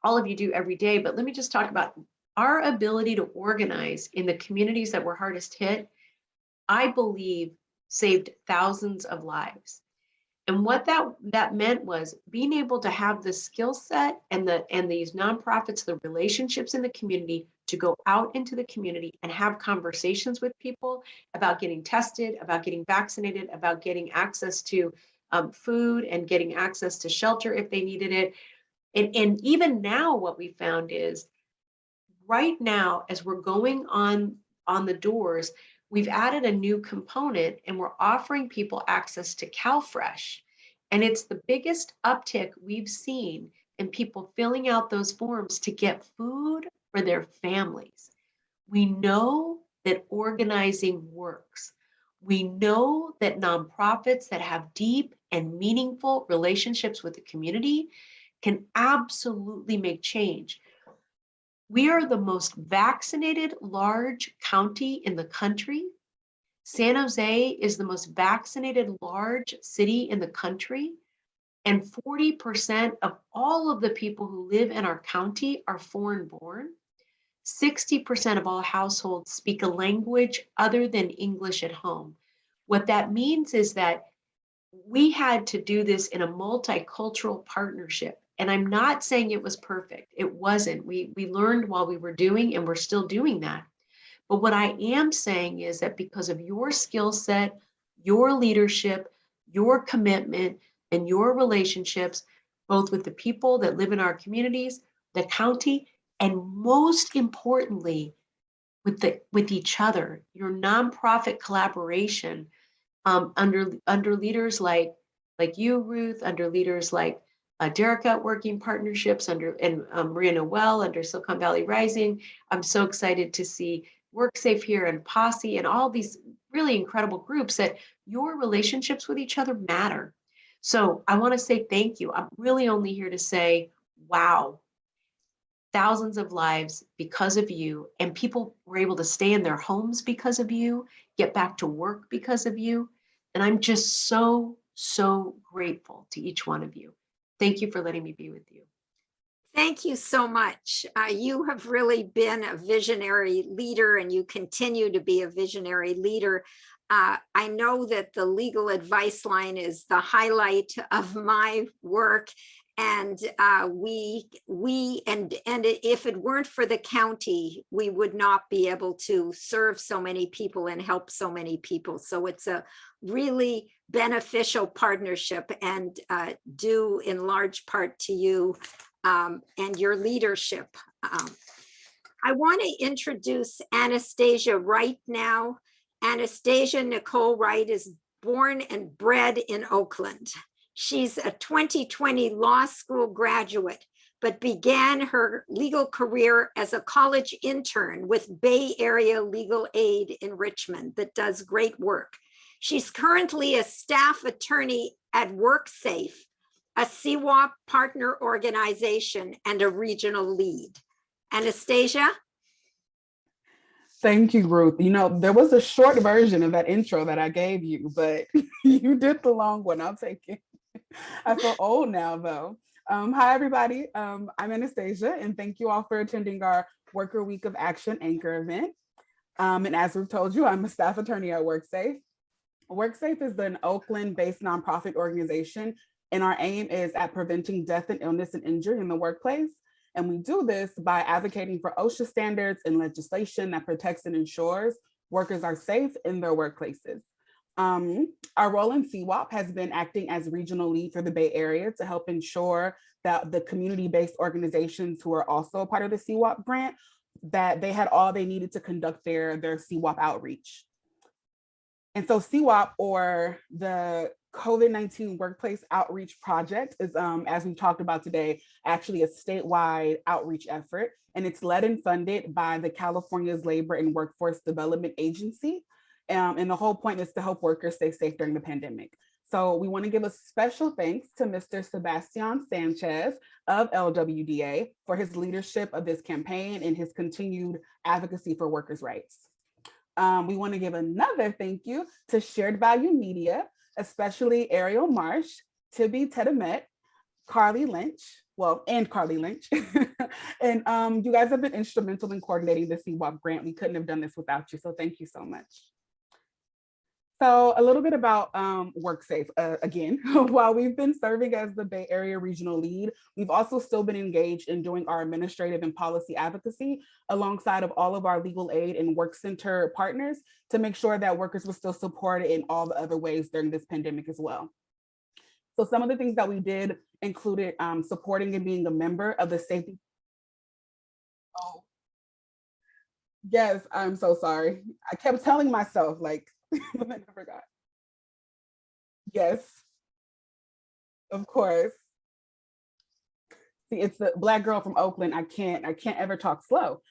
all of you do every day, but let me just talk about our ability to organize in the communities that were hardest hit, I believe saved thousands of lives. And what that meant was being able to have the skill set and these nonprofits, the relationships in the community, to go out into the community and have conversations with people about getting tested, about getting vaccinated, about getting access to food and getting access to shelter if they needed it. And even now, what we found is right now, as we're going on the doors, we've added a new component and we're offering people access to CalFresh. And it's the biggest uptick we've seen in people filling out those forms to get food for their families. We know that organizing works. We know that nonprofits that have deep and meaningful relationships with the community can absolutely make change. We are the most vaccinated large county in the country. San Jose is the most vaccinated large city in the country. And 40% of all of the people who live in our county are foreign born. 60% of all households speak a language other than English at home. What that means is that we had to do this in a multicultural partnership. And I'm not saying it was perfect. It wasn't. We learned while we were doing, and we're still doing that. But what I am saying is that because of your skill set, your leadership, your commitment, and your relationships, both with the people that live in our communities, the county, and most importantly, with each other, your nonprofit collaboration under leaders like you, Ruth, under leaders like Derica Working Partnerships, and Maria Noel under Silicon Valley Rising. I'm so excited to see WorkSafe here and Posse and all these really incredible groups that your relationships with each other matter. So I want to say thank you. I'm really only here to say, wow, thousands of lives because of you, and people were able to stay in their homes because of you, get back to work because of you. And I'm just so, so grateful to each one of you. Thank you for letting me be with you. Thank you so much. You have really been a visionary leader, and you continue to be a visionary leader. I know that the legal advice line is the highlight of my work, And if it weren't for the county, we would not be able to serve so many people and help so many people. So it's a really beneficial partnership, and due in large part to you and your leadership. I want to introduce Anastasia Wright now. Anastasia Nicole Wright is born and bred in Oakland. She's a 2020 law school graduate, but began her legal career as a college intern with Bay Area Legal Aid in Richmond that does great work. She's currently a staff attorney at WorkSafe, a CWOP partner organization, and a regional lead. Anastasia? Thank you, Ruth. You know, there was a short version of that intro that I gave you, but you did the long one. I'll take it. I feel old now, though. Hi, everybody. I'm Anastasia, and thank you all for attending our Worker Week of Action Anchor event. And as we've told you, I'm a staff attorney at WorkSafe. WorkSafe is an Oakland-based nonprofit organization, and our aim is at preventing death and illness and injury in the workplace. And we do this by advocating for OSHA standards and legislation that protects and ensures workers are safe in their workplaces. Our role in CWOP has been acting as regional lead for the Bay Area to help ensure that the community-based organizations who are also a part of the CWOP grant, that they had all they needed to conduct their CWOP outreach. And so CWOP, or the COVID-19 Workplace Outreach Project, is, as we talked about today, actually a statewide outreach effort, and it's led and funded by the California's Labor and Workforce Development Agency. And the whole point is to help workers stay safe during the pandemic. So we want to give a special thanks to Mr. Sebastian Sanchez of LWDA for his leadership of this campaign and his continued advocacy for workers' rights. We want to give another thank you to Shared Value Media, especially Ariel Marsh, Tibby Tedemet, Carly Lynch, and Carly Lynch. And you guys have been instrumental in coordinating the CWOP grant. We couldn't have done this without you, so thank you so much. So a little bit about WorkSafe. Again, while we've been serving as the Bay Area Regional Lead, we've also still been engaged in doing our administrative and policy advocacy alongside of all of our legal aid and work center partners to make sure that workers were still supported in all the other ways during this pandemic as well. So some of the things that we did included supporting and being a member of the safety. Oh, yes, I'm so sorry. I kept telling myself, like, but I forgot. Yes, of course. See, it's the Black girl from Oakland. I can't ever talk slow.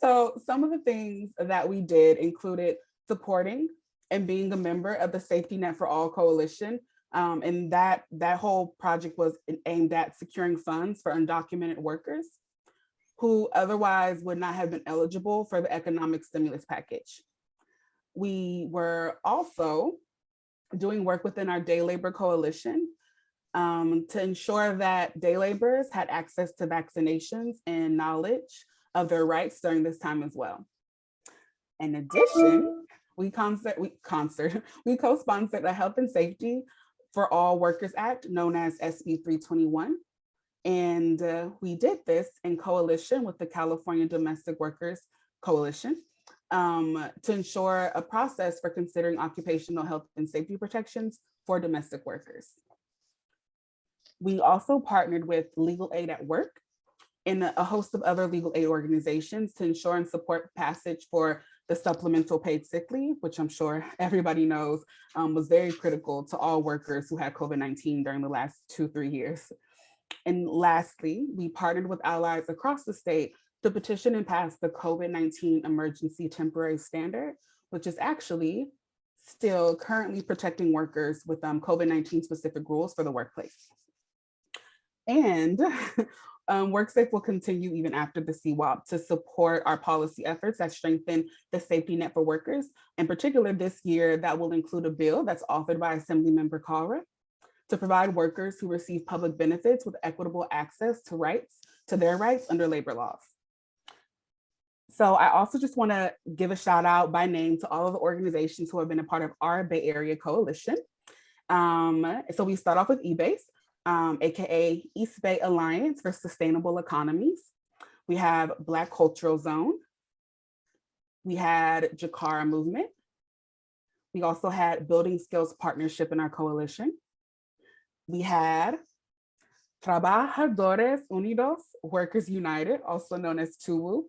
So some of the things that we did included supporting and being a member of the Safety Net for All Coalition. And that whole project was aimed at securing funds for undocumented workers who otherwise would not have been eligible for the economic stimulus package. We were also doing work within our Day Labor Coalition to ensure that day laborers had access to vaccinations and knowledge of their rights during this time as well. In addition, we co-sponsored a Health and Safety for All Workers Act, known as SB 321. And we did this in coalition with the California Domestic Workers Coalition, to ensure a process for considering occupational health and safety protections for domestic workers. We also partnered with Legal Aid at Work and a host of other legal aid organizations to ensure and support passage for the supplemental paid sick leave, which I'm sure everybody knows was very critical to all workers who had COVID-19 during the last 2-3 years. And lastly, we partnered with allies across the state to petition and pass the COVID-19 Emergency Temporary Standard, which is actually still currently protecting workers with COVID-19 specific rules for the workplace. And WorkSafe will continue even after the CWOP to support our policy efforts that strengthen the safety net for workers. In particular, this year, that will include a bill that's authored by Assemblymember Kalra to provide workers who receive public benefits with equitable access to their rights under labor laws. So I also just want to give a shout out by name to all of the organizations who have been a part of our Bay Area Coalition. So we start off with eBase. AKA East Bay Alliance for Sustainable Economies. We have Black Cultural Zone. We had Jakara Movement. We also had Building Skills Partnership in our coalition. We had Trabajadores Unidos, Workers United, also known as TUWU.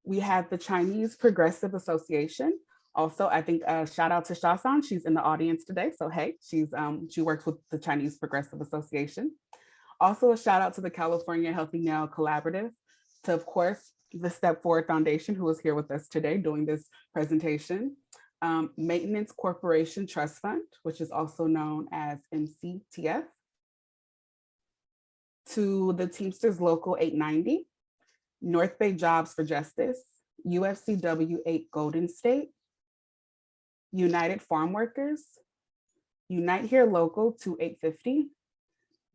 We had the Chinese Progressive Association. Also, I think shout out to Shasan, she's in the audience today. So hey, she works with the Chinese Progressive Association. Also a shout out to the California Healthy Now Collaborative, to of course, the Step Forward Foundation, who is here with us today doing this presentation. Maintenance Corporation Trust Fund, which is also known as MCTF. To the Teamsters Local 890, North Bay Jobs for Justice, UFCW 8 Golden State, United Farm Workers, Unite Here Local 2850,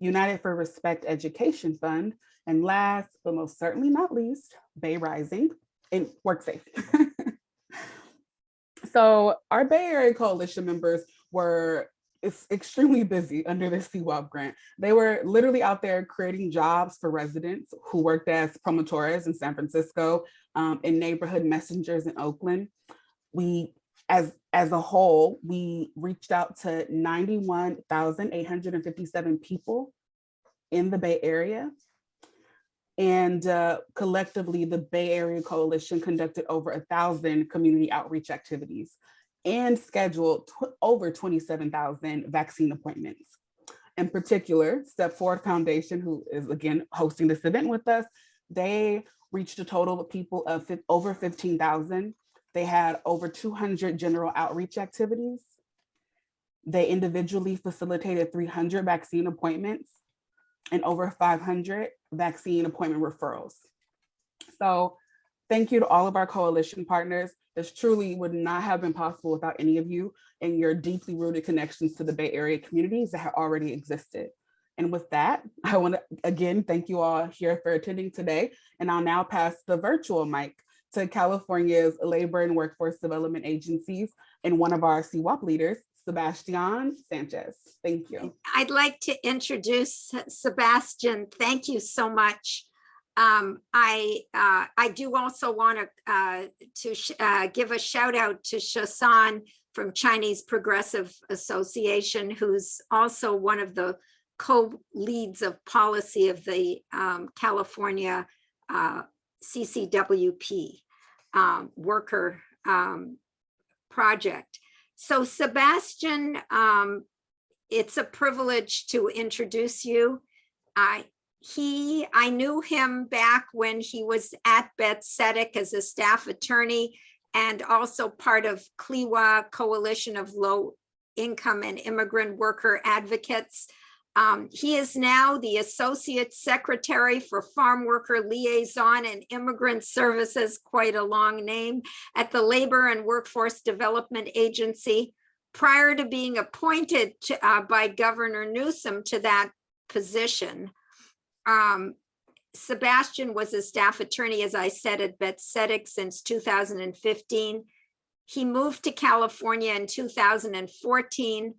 United for Respect Education Fund, and last but most certainly not least, Bay Rising and WorkSafe. So our Bay Area Coalition members were extremely busy under the CWOP grant. They were literally out there creating jobs for residents who worked as promotores in San Francisco, in neighborhood messengers in Oakland. We, as a whole, we reached out to 91,857 people in the Bay Area. And collectively, the Bay Area Coalition conducted over 1,000 community outreach activities and scheduled over 27,000 vaccine appointments. In particular, Step Forward Foundation, who is again hosting this event with us, they reached a total of people of over 15,000. They had over 200 general outreach activities. They individually facilitated 300 vaccine appointments and over 500 vaccine appointment referrals. So thank you to all of our coalition partners. This truly would not have been possible without any of you and your deeply rooted connections to the Bay Area communities that have already existed. And with that, I want to again thank you all here for attending today. And I'll now pass the virtual mic to California's Labor and Workforce Development Agencies and one of our CWOP leaders, Sebastian Sanchez. Thank you. I'd like to introduce Sebastian. Thank you so much. I do also want to give a shout out to Shasan from Chinese Progressive Association, who's also one of the co-leads of policy of the California CCWP worker project. So Sebastian, it's a privilege to introduce you. I knew him back when he was at Bethesda as a staff attorney and also part of CLIWA, Coalition of Low Income and Immigrant Worker Advocates. He is now the Associate Secretary for Farm Worker Liaison and Immigrant Services, quite a long name, at the Labor and Workforce Development Agency. Prior to being appointed by Governor Newsom to that position, Sebastian was a staff attorney, as I said, at Bethesda since 2015. He moved to California in 2014,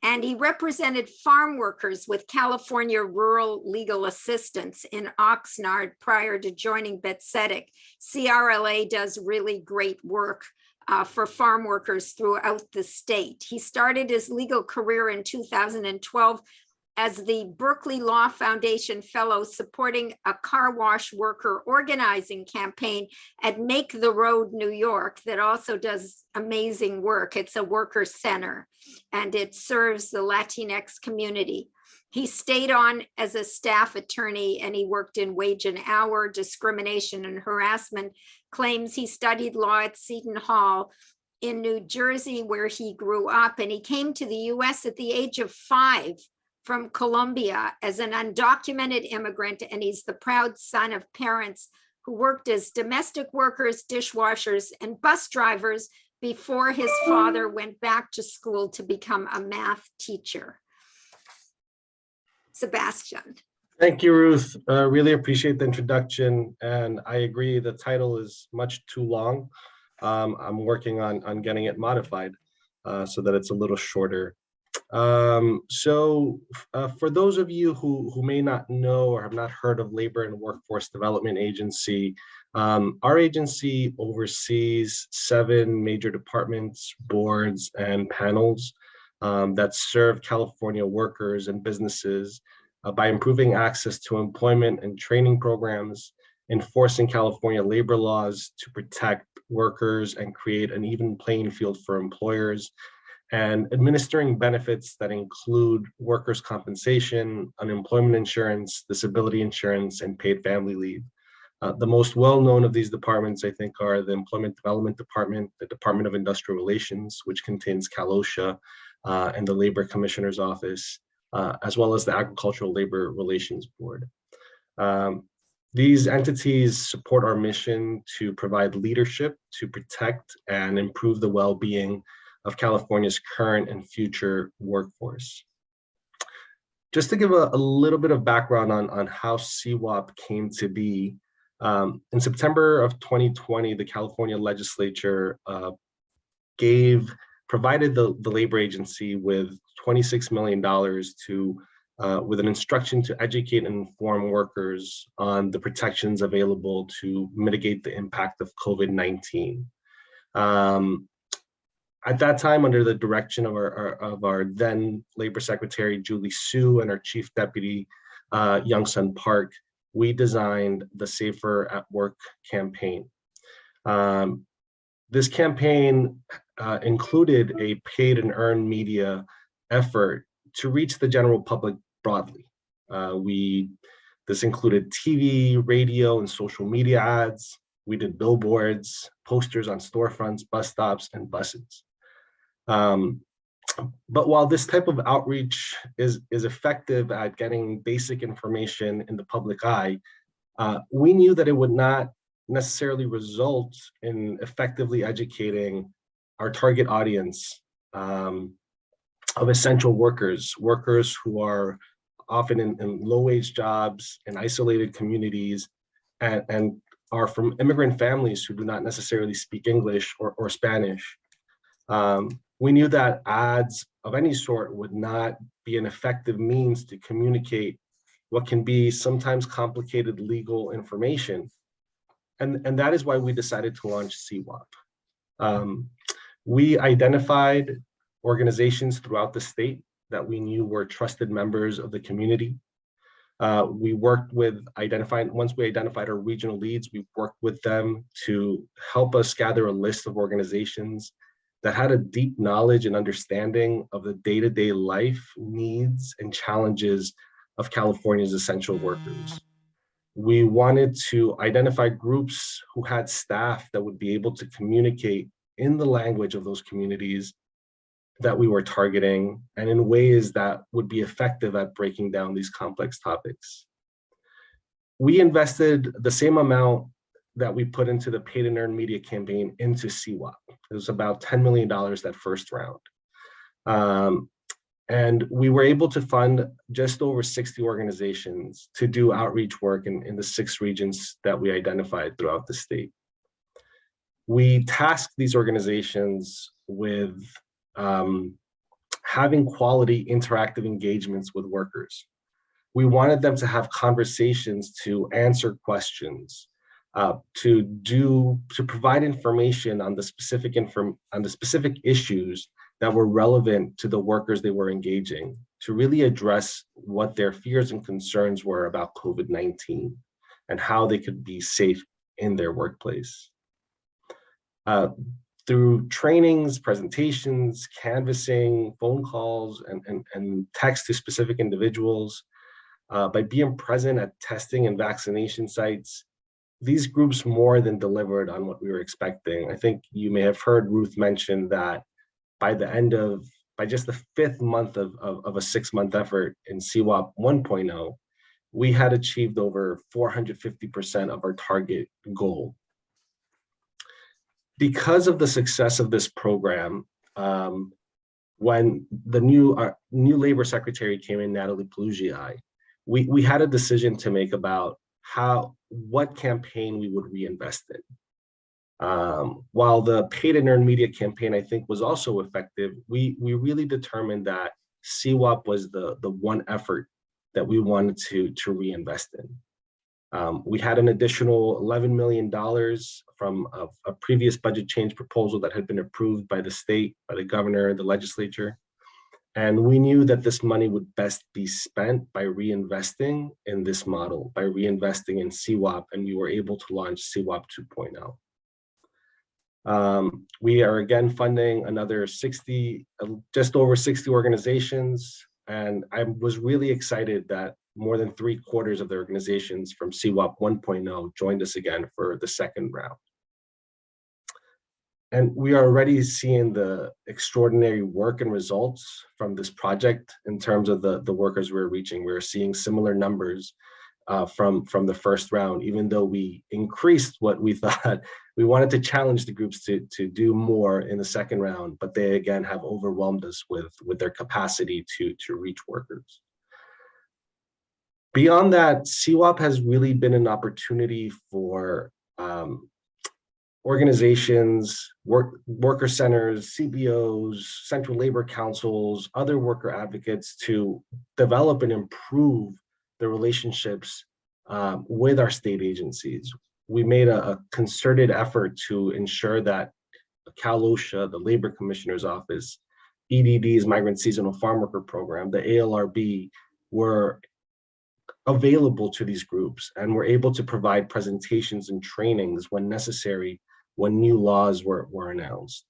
and he represented farm workers with California Rural Legal Assistance in Oxnard prior to joining Bethesda. CRLA does really great work for farm workers throughout the state. He started his legal career in 2012 as the Berkeley Law Foundation Fellow supporting a car wash worker organizing campaign at Make the Road, New York, that also does amazing work. It's a worker center and it serves the Latinx community. He stayed on as a staff attorney and he worked in wage and hour, discrimination and harassment claims. He studied law at Seton Hall in New Jersey, where he grew up, and he came to the US at the age of 5 from Colombia as an undocumented immigrant, and he's the proud son of parents who worked as domestic workers, dishwashers, and bus drivers before his father went back to school to become a math teacher. Sebastian. Thank you, Ruth. Really appreciate the introduction, and I agree the title is much too long. I'm working on getting it modified so that it's a little shorter. For those of you who may not know or have not heard of Labor and Workforce Development Agency, our agency oversees 7 major departments, boards, and panels that serve California workers and businesses by improving access to employment and training programs, enforcing California labor laws to protect workers and create an even playing field for employers, and administering benefits that include workers' compensation, unemployment insurance, disability insurance, and paid family leave. The most well-known of these departments, I think, are the Employment Development Department, the Department of Industrial Relations, which contains CalOSHA, and the Labor Commissioner's Office, as well as the Agricultural Labor Relations Board. These entities support our mission to provide leadership to protect and improve the well-being of California's current and future workforce. Just to give a little bit of background on how CWOP came to be, in September of 2020, the California legislature provided the labor agency with $26 million with an instruction to educate and inform workers on the protections available to mitigate the impact of COVID-19. At that time, under the direction of our then Labor Secretary, Julie Su, and our Chief Deputy, Youngsun Park, we designed the Safer at Work campaign. This campaign included a paid and earned media effort to reach the general public broadly. This included TV, radio, and social media ads. We did billboards, posters on storefronts, bus stops, and buses. But while this type of outreach is effective at getting basic information in the public eye, we knew that it would not necessarily result in effectively educating our target audience of essential workers who are often in low-wage jobs, in isolated communities, and are from immigrant families who do not necessarily speak English or Spanish. We knew that ads of any sort would not be an effective means to communicate what can be sometimes complicated legal information. And that is why we decided to launch CWOP. We identified organizations throughout the state that we knew were trusted members of the community. We worked with once we identified our regional leads, we worked with them to help us gather a list of organizations that had a deep knowledge and understanding of the day-to-day life needs and challenges of California's essential workers. We wanted to identify groups who had staff that would be able to communicate in the language of those communities that we were targeting and in ways that would be effective at breaking down these complex topics. We invested the same amount that we put into the paid and earned media campaign into CWOP. It was about $10 million that first round. And we were able to fund just over 60 organizations to do outreach work in the 6 regions that we identified throughout the state. We tasked these organizations with having quality interactive engagements with workers. We wanted them to have conversations, to answer questions, to provide information on the specific issues that were relevant to the workers they were engaging, to really address what their fears and concerns were about COVID-19 and how they could be safe in their workplace. Through trainings, presentations, canvassing, phone calls, and text to specific individuals, by being present at testing and vaccination sites, these groups more than delivered on what we were expecting. I think you may have heard Ruth mention that by just the 5th month of a 6-month effort in CWOP 1.0, we had achieved over 450% of our target goal. Because of the success of this program, when the new labor secretary came in, Natalie Pelusiai, we had a decision to make about what campaign we would reinvest in. While the paid and earned media campaign, I think, was also effective, we really determined that CWAP was the one effort that we wanted to reinvest in. We had an additional $11 million from a previous budget change proposal that had been approved by the state, by the governor, the legislature. And we knew that this money would best be spent by reinvesting in this model, by reinvesting in CWAP, and we were able to launch CWAP 2.0. We are again funding another 60, just over 60 organizations. And I was really excited that more than 3/4 of the organizations from CWAP 1.0 joined us again for the second round. And we are already seeing the extraordinary work and results from this project in terms of the workers we're reaching. We're seeing similar numbers from the first round, even though we increased what we thought. We wanted to challenge the groups to do more in the second round, but they again have overwhelmed us with their capacity to reach workers. Beyond that, CWAP has really been an opportunity for organizations, worker centers, CBOs, central labor councils, other worker advocates to develop and improve the relationships with our state agencies. We made a concerted effort to ensure that Cal OSHA, the Labor Commissioner's Office, EDD's Migrant Seasonal Farm Worker Program, the ALRB were available to these groups and were able to provide presentations and trainings when necessary when new laws were announced.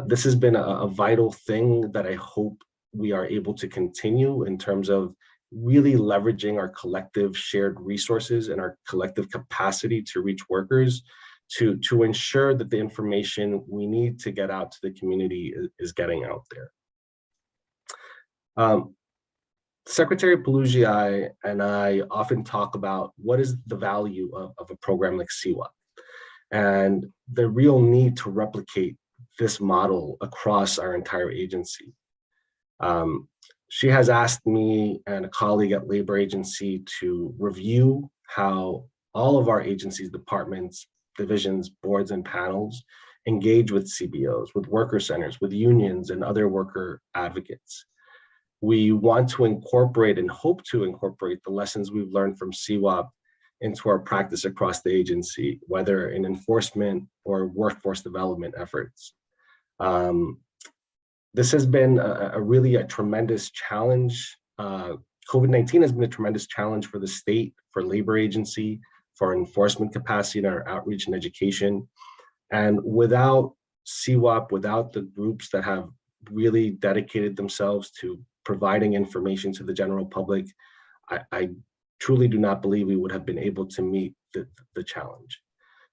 This has been a vital thing that I hope we are able to continue in terms of really leveraging our collective shared resources and our collective capacity to reach workers to ensure that the information we need to get out to the community is getting out there. Secretary Palugi and I often talk about what is the value of a program like CWAP and the real need to replicate this model across our entire agency. She has asked me and a colleague at Labor Agency to review how all of our agencies, departments, divisions, boards, and panels engage with CBOs, with worker centers, with unions, and other worker advocates. We want to incorporate and hope to incorporate the lessons we've learned from CWAP into our practice across the agency, whether in enforcement or workforce development efforts. This has been really a tremendous challenge. COVID-19 has been a tremendous challenge for the state, for Labor Agency, for enforcement capacity in our outreach and education. And without CWAP, without the groups that have really dedicated themselves to providing information to the general public, I truly do not believe we would have been able to meet the challenge.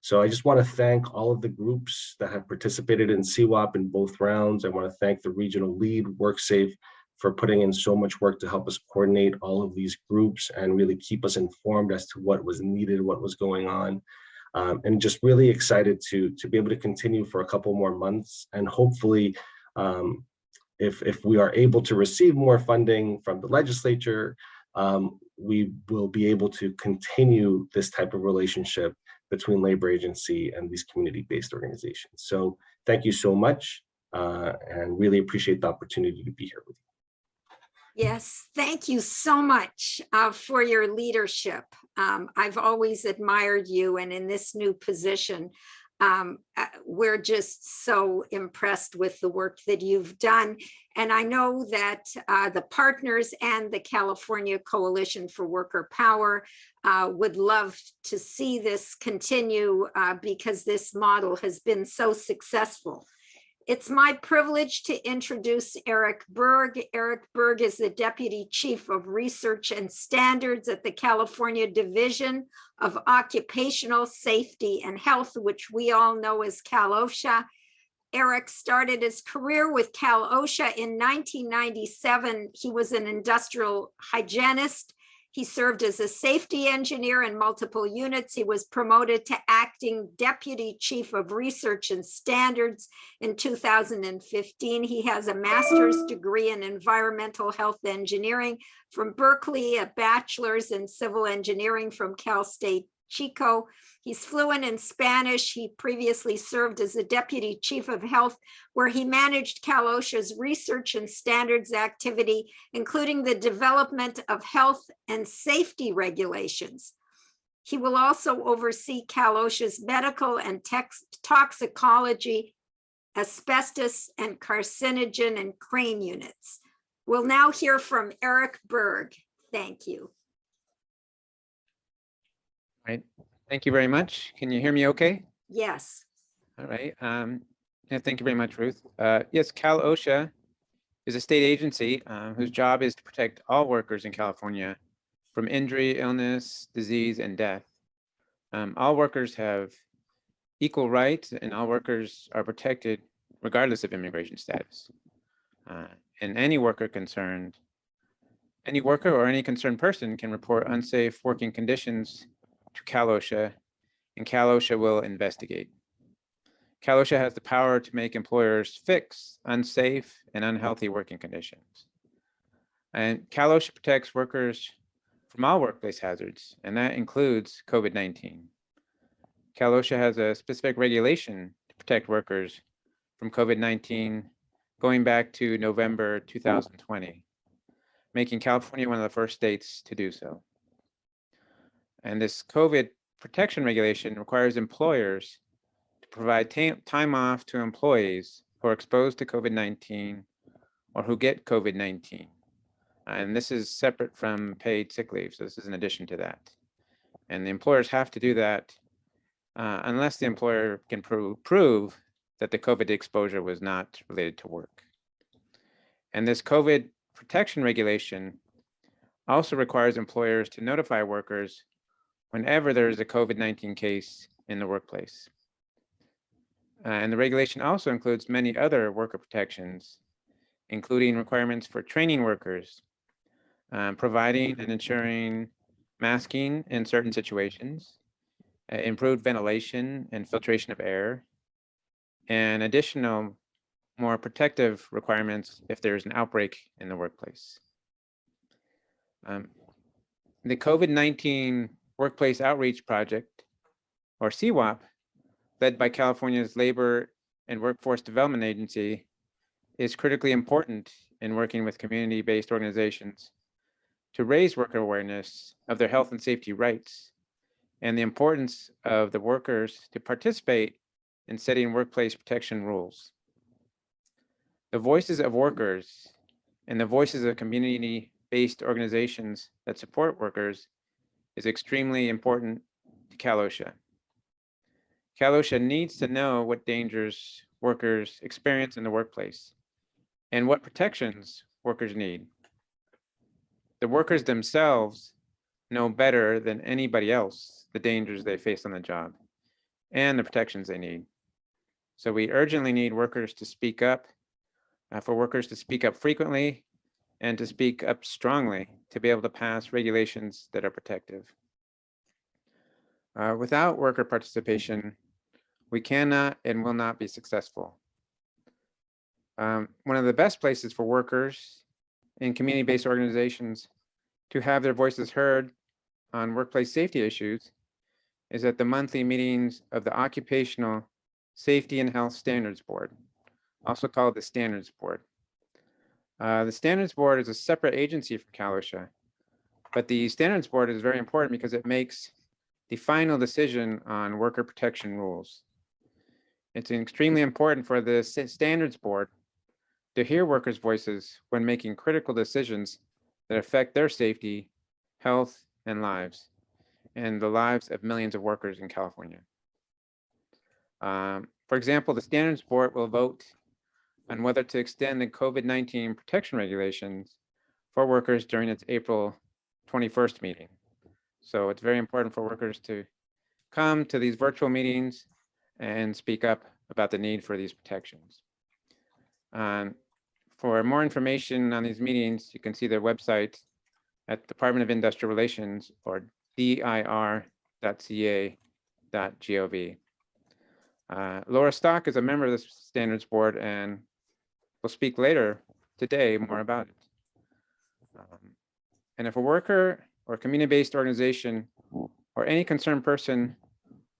So I just want to thank all of the groups that have participated in CWAP in both rounds. I want to thank the regional lead, WorkSafe, for putting in so much work to help us coordinate all of these groups and really keep us informed as to what was needed, what was going on. And just really excited to be able to continue for a couple more months. And hopefully, if we are able to receive more funding from the legislature, we will be able to continue this type of relationship between Labor Agency and these community-based organizations. So thank you so much and really appreciate the opportunity to be here with you. Yes, thank you so much for your leadership. I've always admired you, and in this new position, we're just so impressed with the work that you've done. And I know that the partners and the California Coalition for Worker Power would love to see this continue because this model has been so successful. It's my privilege to introduce Eric Berg. Eric Berg is the Deputy Chief of Research and Standards at the California Division of Occupational Safety and Health, which we all know as Cal OSHA. Eric started his career with Cal OSHA in 1997. He was an industrial hygienist. He served as a safety engineer in multiple units. He was promoted to acting Deputy Chief of Research and Standards in 2015. He has a master's degree in environmental health engineering from Berkeley, a bachelor's in civil engineering from Cal State Chico. He's fluent in Spanish. He previously served as the Deputy Chief of Health, where he managed Cal OSHA's research and standards activity, including the development of health and safety regulations. He will also oversee Cal OSHA's medical and toxicology, asbestos and carcinogen and crane units. We'll now hear from Eric Berg. Thank you. All right. Thank you very much. Can you hear me okay? Yes. All right. Yeah, thank you very much, Ruth. Yes, Cal OSHA is a state agency whose job is to protect all workers in California from injury, illness, disease, and death. All workers have equal rights, and all workers are protected regardless of immigration status. And any worker or any concerned person can report unsafe working conditions to Cal OSHA, and Cal OSHA will investigate. Cal OSHA has the power to make employers fix unsafe and unhealthy working conditions. And Cal OSHA protects workers from all workplace hazards, and that includes COVID-19. Cal OSHA has a specific regulation to protect workers from COVID-19 going back to November 2020, making California one of the first states to do so. And this COVID protection regulation requires employers to provide time off to employees who are exposed to COVID-19 or who get COVID-19. And this is separate from paid sick leave, so this is in addition to that. And the employers have to do that unless the employer can prove that the COVID exposure was not related to work. And this COVID protection regulation also requires employers to notify workers whenever there is a COVID-19 case in the workplace. And the regulation also includes many other worker protections, including requirements for training workers, providing and ensuring masking in certain situations, improved ventilation and filtration of air, and additional more protective requirements if there's an outbreak in the workplace. The COVID-19 Workplace Outreach Project, or CWOP, led by California's Labor and Workforce Development Agency, is critically important in working with community-based organizations to raise worker awareness of their health and safety rights and the importance of the workers to participate in setting workplace protection rules. The voices of workers and the voices of community-based organizations that support workers is extremely important to Cal OSHA. Cal OSHA needs to know what dangers workers experience in the workplace and what protections workers need. The workers themselves know better than anybody else the dangers they face on the job and the protections they need. So we urgently need workers to speak up, for workers to speak up frequently and to speak up strongly to be able to pass regulations that are protective. Without worker participation, we cannot and will not be successful. One of the best places for workers in community-based organizations to have their voices heard on workplace safety issues is at the monthly meetings of the Occupational Safety and Health Standards Board, also called the Standards Board. The Standards Board is a separate agency from Cal OSHA, but the Standards Board is very important because it makes the final decision on worker protection rules. It's extremely important for the Standards Board to hear workers' voices when making critical decisions that affect their safety, health, and lives, and the lives of millions of workers in California. For example, the Standards Board will vote on whether to extend the COVID-19 protection regulations for workers during its April 21st meeting. So it's very important for workers to come to these virtual meetings and speak up about the need for these protections. For more information on these meetings, you can see their website at Department of Industrial Relations, or dir.ca.gov. Laura Stock is a member of the Standards Board and will speak later today more about it. And if a worker or community-based organization or any concerned person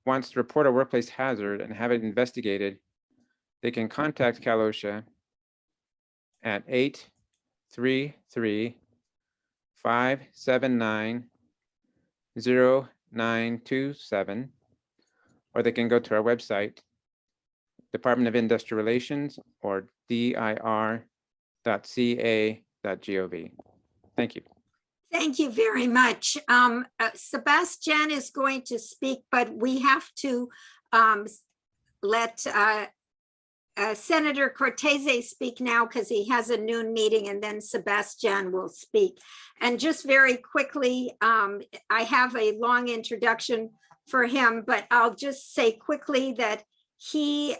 wants to report a workplace hazard and have it investigated, they can contact Cal OSHA at 833-579-0927, or they can go to our website, Department of Industrial Relations, or dir.ca.gov. Thank you. Thank you very much. Sebastian is going to speak, but we have to let Senator Cortese speak now because he has a noon meeting, and then Sebastian will speak. And just very quickly, I have a long introduction for him, but I'll just say quickly that he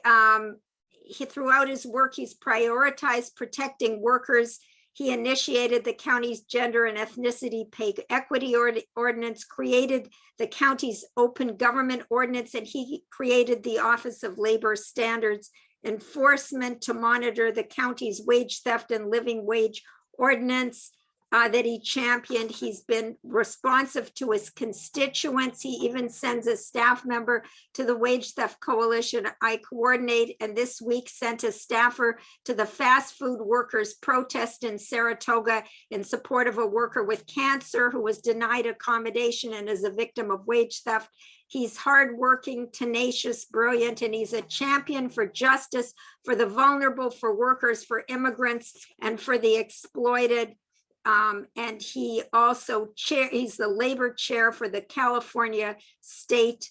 throughout his work, he's prioritized protecting workers. He initiated the county's gender and ethnicity pay equity ordinance, created the county's open government ordinance, and he created the Office of Labor Standards Enforcement to monitor the county's wage theft and living wage ordinance that he championed. He's been responsive to his constituents. He even sends a staff member to the Wage Theft Coalition I coordinate, and this week sent a staffer to the fast food workers protest in Saratoga in support of a worker with cancer who was denied accommodation and is a victim of wage theft. He's hardworking, tenacious, brilliant, and he's a champion for justice, for the vulnerable, for workers, for immigrants, and for the exploited. And he also he's the labor chair for the California State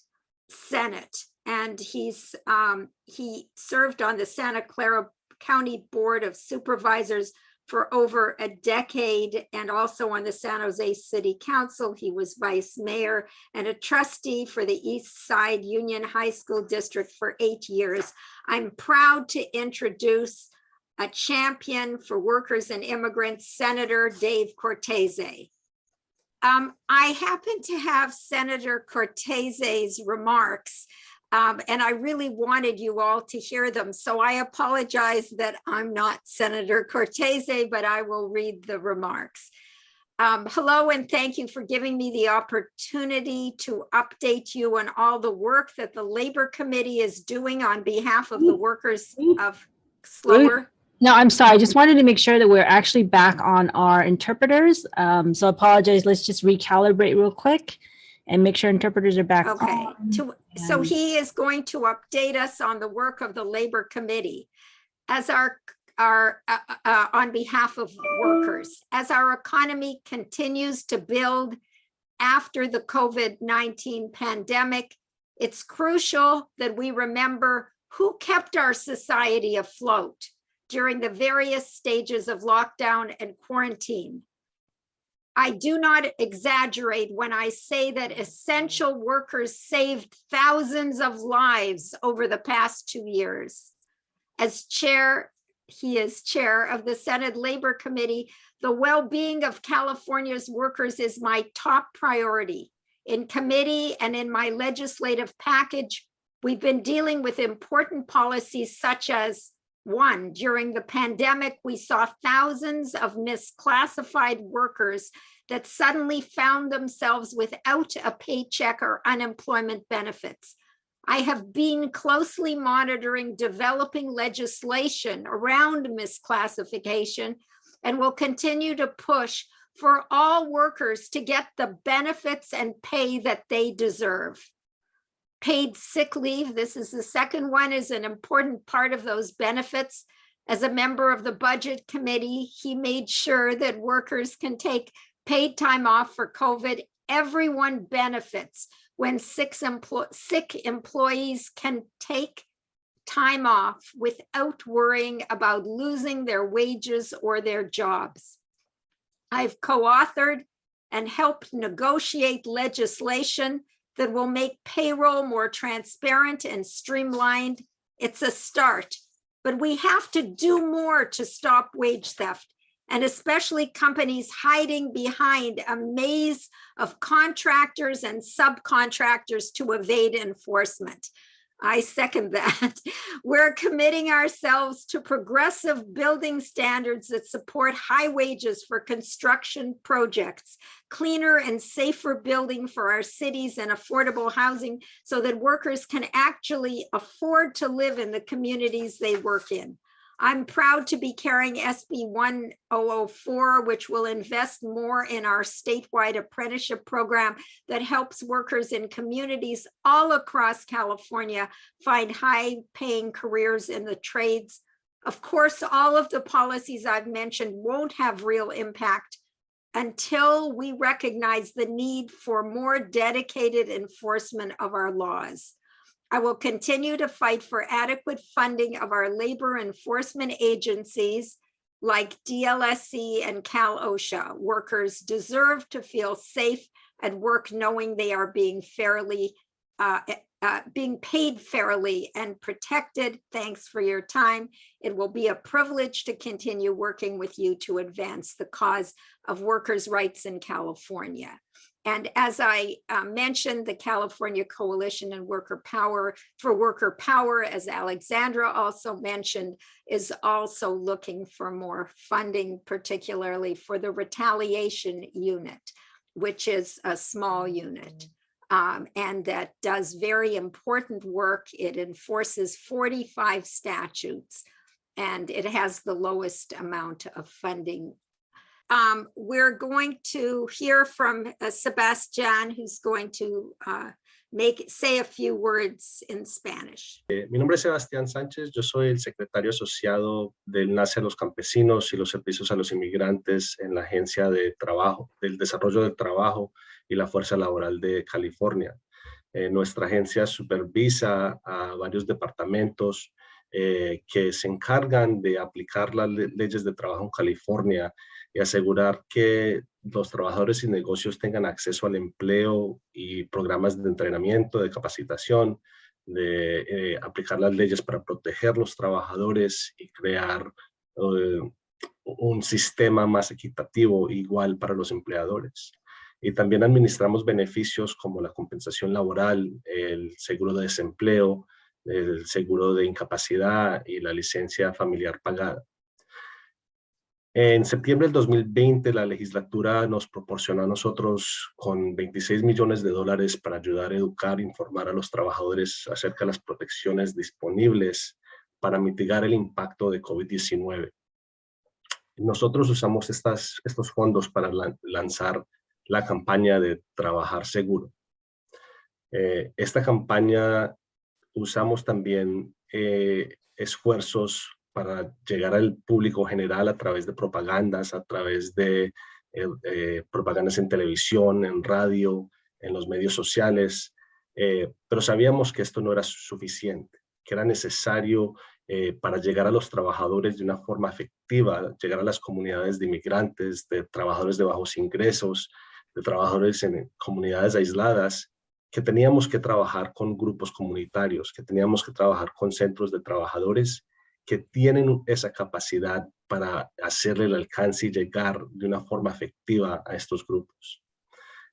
Senate. And he served on the Santa Clara County Board of Supervisors for over a decade, and also on the San Jose City Council. He was vice mayor and a trustee for the East Side Union High School District for 8 years. I'm proud to introduce a champion for workers and immigrants, Senator Dave Cortese. I happen to have Senator Cortese's remarks, and I really wanted you all to hear them. So I apologize that I'm not Senator Cortese, but I will read the remarks. Hello, and thank you for giving me the opportunity to update you on all the work that the Labor Committee is doing on behalf of the workers of Slower. No, I'm sorry. I just wanted to make sure that we're actually back on our interpreters. So apologize. Let's just recalibrate real quick and make sure interpreters are back. Okay. So he is going to update us on the work of the Labor Committee as on behalf of workers. As our economy continues to build after the COVID-19 pandemic, it's crucial that we remember who kept our society afloat during the various stages of lockdown and quarantine. I do not exaggerate when I say that essential workers saved thousands of lives over the past 2 years. As chair, he is chair of the Senate Labor Committee, the well-being of California's workers is my top priority. In committee and in my legislative package, we've been dealing with important policies such as: 1, during the pandemic, we saw thousands of misclassified workers that suddenly found themselves without a paycheck or unemployment benefits. I have been closely monitoring developing legislation around misclassification and will continue to push for all workers to get the benefits and pay that they deserve. Paid sick leave, this is the second one, is an important part of those benefits. As a member of the Budget Committee, he made sure that workers can take paid time off for COVID. Everyone benefits when sick employees can take time off without worrying about losing their wages or their jobs. I've co-authored and helped negotiate legislation that will make payroll more transparent and streamlined. It's a start, but we have to do more to stop wage theft, and especially companies hiding behind a maze of contractors and subcontractors to evade enforcement. I second that. We're committing ourselves to progressive building standards that support high wages for construction projects, cleaner and safer building for our cities, and affordable housing so that workers can actually afford to live in the communities they work in. I'm proud to be carrying SB 1004, which will invest more in our statewide apprenticeship program that helps workers in communities all across California find high-paying careers in the trades. Of course, all of the policies I've mentioned won't have real impact until we recognize the need for more dedicated enforcement of our laws. I will continue to fight for adequate funding of our labor enforcement agencies like DLSC and Cal OSHA. Workers deserve to feel safe at work knowing they are being paid fairly and protected. Thanks for your time. It will be a privilege to continue working with you to advance the cause of workers' rights in California. And as I mentioned, the California Coalition and Worker Power, as Alexandra also mentioned, is also looking for more funding, particularly for the retaliation unit, which is a small unit. And that does very important work. It enforces 45 statutes, and it has the lowest amount of funding. We're going to hear from Sebastián, who's going to say a few words in Spanish. Mi nombre es Sebastián Sánchez, yo soy el secretario asociado del NACE a los campesinos y los servicios a los inmigrantes en la Agencia de Trabajo, del Desarrollo del Trabajo y la Fuerza Laboral de California. Nuestra agencia supervisa a varios departamentos que se encargan de aplicar las leyes de trabajo en California y asegurar que los trabajadores y negocios tengan acceso al empleo y programas de entrenamiento, de capacitación, de aplicar las leyes para proteger los trabajadores y crear un sistema más equitativo e igual para los empleadores. Y también administramos beneficios como la compensación laboral, el seguro de desempleo, el seguro de incapacidad y la licencia familiar pagada. En septiembre del 2020, la legislatura nos proporcionó a nosotros con $26 millones para ayudar a educar e informar a los trabajadores acerca de las protecciones disponibles para mitigar el impacto de COVID-19. Nosotros usamos estos fondos para lanzar la campaña de Trabajar Seguro. Esta campaña usamos también esfuerzos para llegar al público general a través de propagandas, a través de propagandas en televisión, en radio, en los medios sociales, pero sabíamos que esto no era suficiente, que era necesario para llegar a los trabajadores de una forma efectiva, llegar a las comunidades de inmigrantes, de trabajadores de bajos ingresos, de trabajadores en comunidades aisladas, que teníamos que trabajar con grupos comunitarios, que teníamos que trabajar con centros de trabajadores que tienen esa capacidad para hacerle el alcance y llegar de una forma efectiva a estos grupos.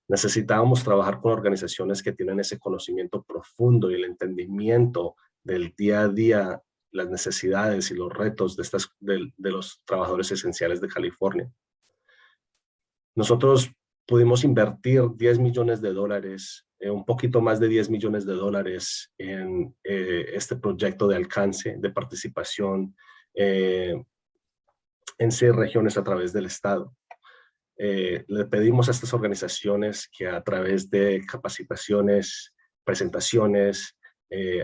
Necesitábamos trabajar con organizaciones que tienen ese conocimiento profundo y el entendimiento del día a día, las necesidades y los retos de los trabajadores esenciales de California. Nosotros pudimos invertir $10 millones, un poquito más de $10 millones en este proyecto de alcance, de participación en 6 regiones a través del estado. Le pedimos a estas organizaciones que a través de capacitaciones, presentaciones,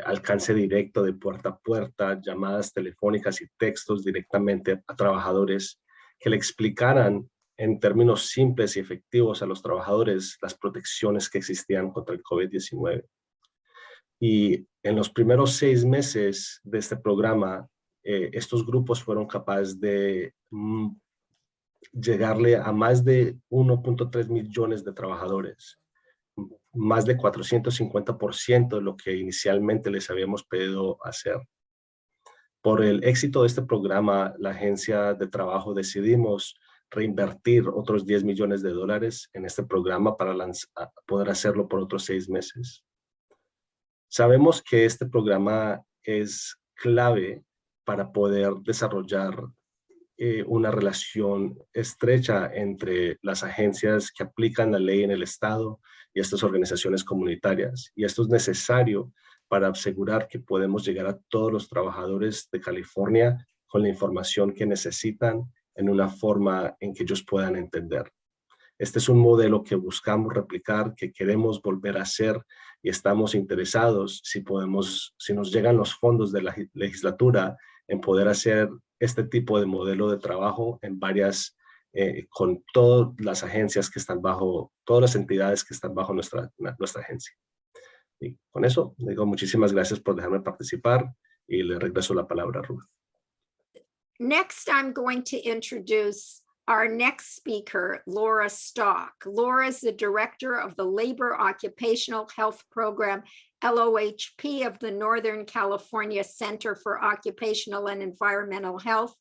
alcance directo de puerta a puerta, llamadas telefónicas y textos directamente a trabajadores, que le explicaran en términos simples y efectivos a los trabajadores las protecciones que existían contra el COVID-19. Y en los primeros 6 meses de este programa, estos grupos fueron capaces de llegarle a más de 1.3 millones de trabajadores, más de 450% de lo que inicialmente les habíamos pedido hacer. Por el éxito de este programa, la Agencia de Trabajo decidimos reinvertir otros $10 millones en este programa para poder hacerlo por otros 6 meses. Sabemos que este programa es clave para poder desarrollar una relación estrecha entre las agencias que aplican la ley en el Estado y estas organizaciones comunitarias. Y esto es necesario para asegurar que podemos llegar a todos los trabajadores de California con la información que necesitan en una forma en que ellos puedan entender. Este es un modelo que buscamos replicar, que queremos volver a hacer y estamos interesados, si nos llegan los fondos de la legislatura, en poder hacer este tipo de modelo de trabajo en con todas las agencias que están todas las entidades que están bajo nuestra agencia. Y con eso, digo muchísimas gracias por dejarme participar y le regreso la palabra a Ruth. Next, I'm going to introduce our next speaker, Laura Stock. Laura is the director of the Labor Occupational Health Program, LOHP, of the Northern California Center for Occupational and Environmental Health.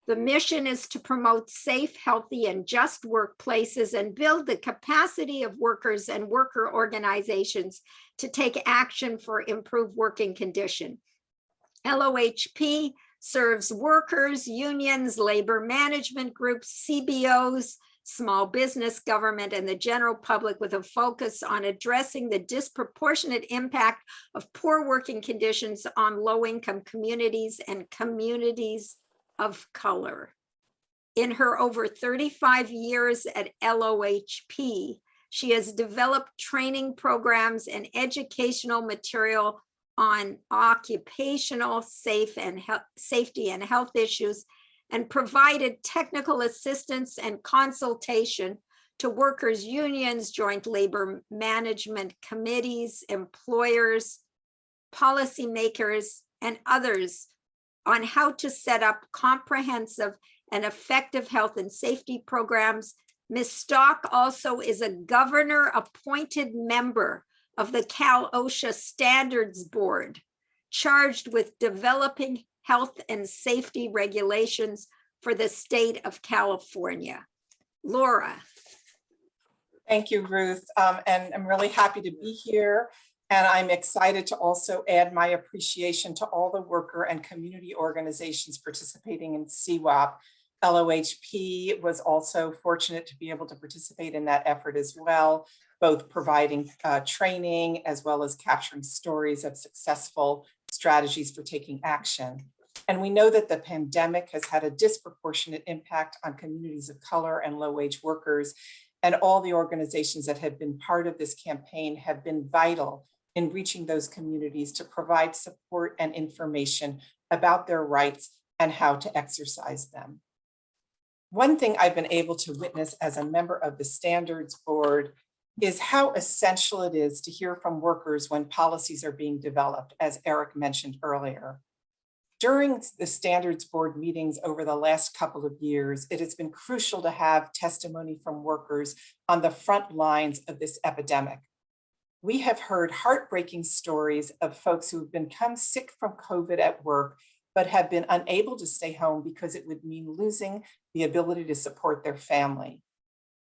The mission is to promote safe, healthy, and just workplaces and build the capacity of workers and worker organizations to take action for improved working condition. LOHP serves workers, unions, labor management groups, CBOs, small business, government, and the general public with a focus on addressing the disproportionate impact of poor working conditions on low-income communities and communities of color. In her over 35 years at LOHP, she has developed training programs and educational material on occupational safety and health issues, and provided technical assistance and consultation to workers' unions, joint labor management committees, employers, policymakers, and others on how to set up comprehensive and effective health and safety programs. Ms. Stock also is a governor-appointed member of the Cal-OSHA Standards Board, charged with developing health and safety regulations for the state of California. Laura. Thank you, Ruth. And I'm really happy to be here. And I'm excited to also add my appreciation to all the worker and community organizations participating in CWOP. LOHP was also fortunate to be able to participate in that effort as well, both providing training as well as capturing stories of successful strategies for taking action. And we know that the pandemic has had a disproportionate impact on communities of color and low-wage workers, and all the organizations that have been part of this campaign have been vital in reaching those communities to provide support and information about their rights and how to exercise them. One thing I've been able to witness as a member of the Standards Board is how essential it is to hear from workers when policies are being developed, as Eric mentioned earlier. During the Standards Board meetings over the last couple of years, it has been crucial to have testimony from workers on the front lines of this epidemic. We have heard heartbreaking stories of folks who have become sick from COVID at work, but have been unable to stay home because it would mean losing the ability to support their family.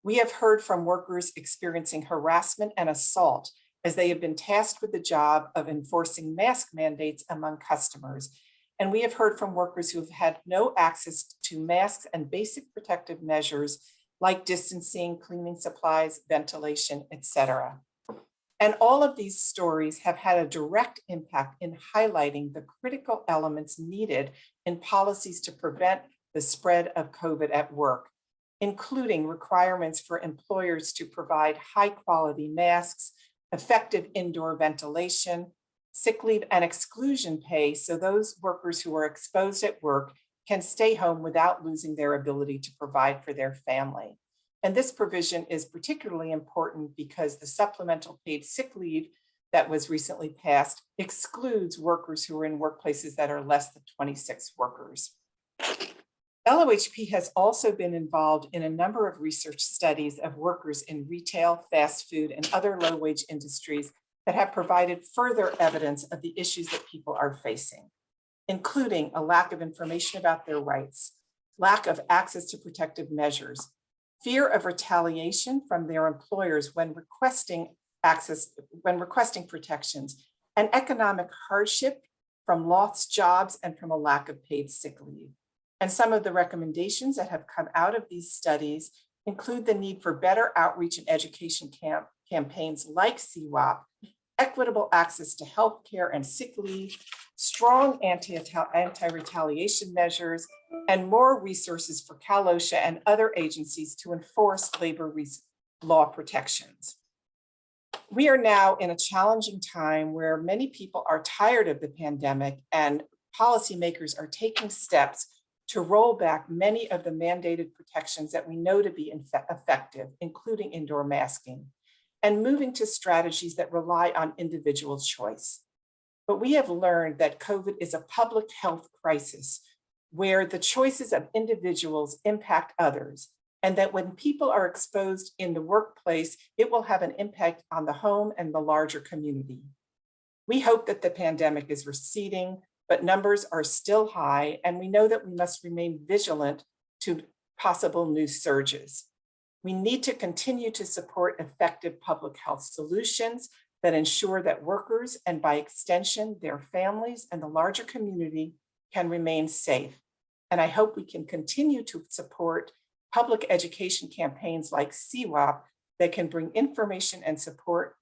We have heard from workers experiencing harassment and assault as they have been tasked with the job of enforcing mask mandates among customers. And we have heard from workers who have had no access to masks and basic protective measures like distancing, cleaning supplies, ventilation, etc. And all of these stories have had a direct impact in highlighting the critical elements needed in policies to prevent the spread of COVID at work, including requirements for employers to provide high-quality masks, effective indoor ventilation, sick leave and exclusion pay so those workers who are exposed at work can stay home without losing their ability to provide for their family. And this provision is particularly important because the supplemental paid sick leave that was recently passed excludes workers who are in workplaces that are less than 26 workers. LOHP has also been involved in a number of research studies of workers in retail, fast food, and other low-wage industries that have provided further evidence of the issues that people are facing, including a lack of information about their rights, lack of access to protective measures, fear of retaliation from their employers when requesting protections, and economic hardship from lost jobs and from a lack of paid sick leave. And some of the recommendations that have come out of these studies include the need for better outreach and education campaigns like CWAP, equitable access to healthcare and sick leave, strong anti-retaliation measures, and more resources for Cal OSHA and other agencies to enforce labor law protections. We are now in a challenging time where many people are tired of the pandemic and policymakers are taking steps to roll back many of the mandated protections that we know to be effective, including indoor masking, and moving to strategies that rely on individual choice. But we have learned that COVID is a public health crisis where the choices of individuals impact others, and that when people are exposed in the workplace, it will have an impact on the home and the larger community. We hope that the pandemic is receding, but numbers are still high, and we know that we must remain vigilant to possible new surges. We need to continue to support effective public health solutions that ensure that workers, and by extension, their families and the larger community, can remain safe. And I hope we can continue to support public education campaigns like CWAP that can bring information and support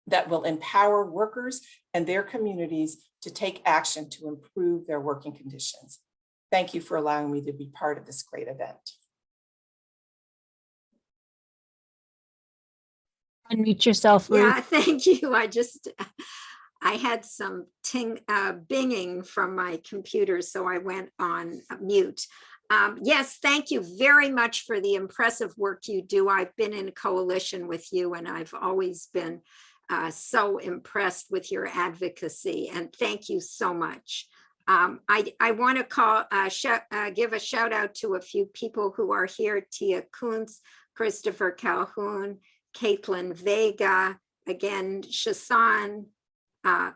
that will empower workers and their communities to take action to improve their working conditions. Thank you for allowing me to be part of this great event. Unmute yourself, Ruth. Yeah, thank you. I had some binging from my computer, so I went on mute. Yes, thank you very much for the impressive work you do. I've been in coalition with you, and I've always been so impressed with your advocacy, and thank you so much. I want to give a shout out to a few people who are here: Tia Kuntz, Christopher Calhoun, Caitlin Vega, again, Shasan,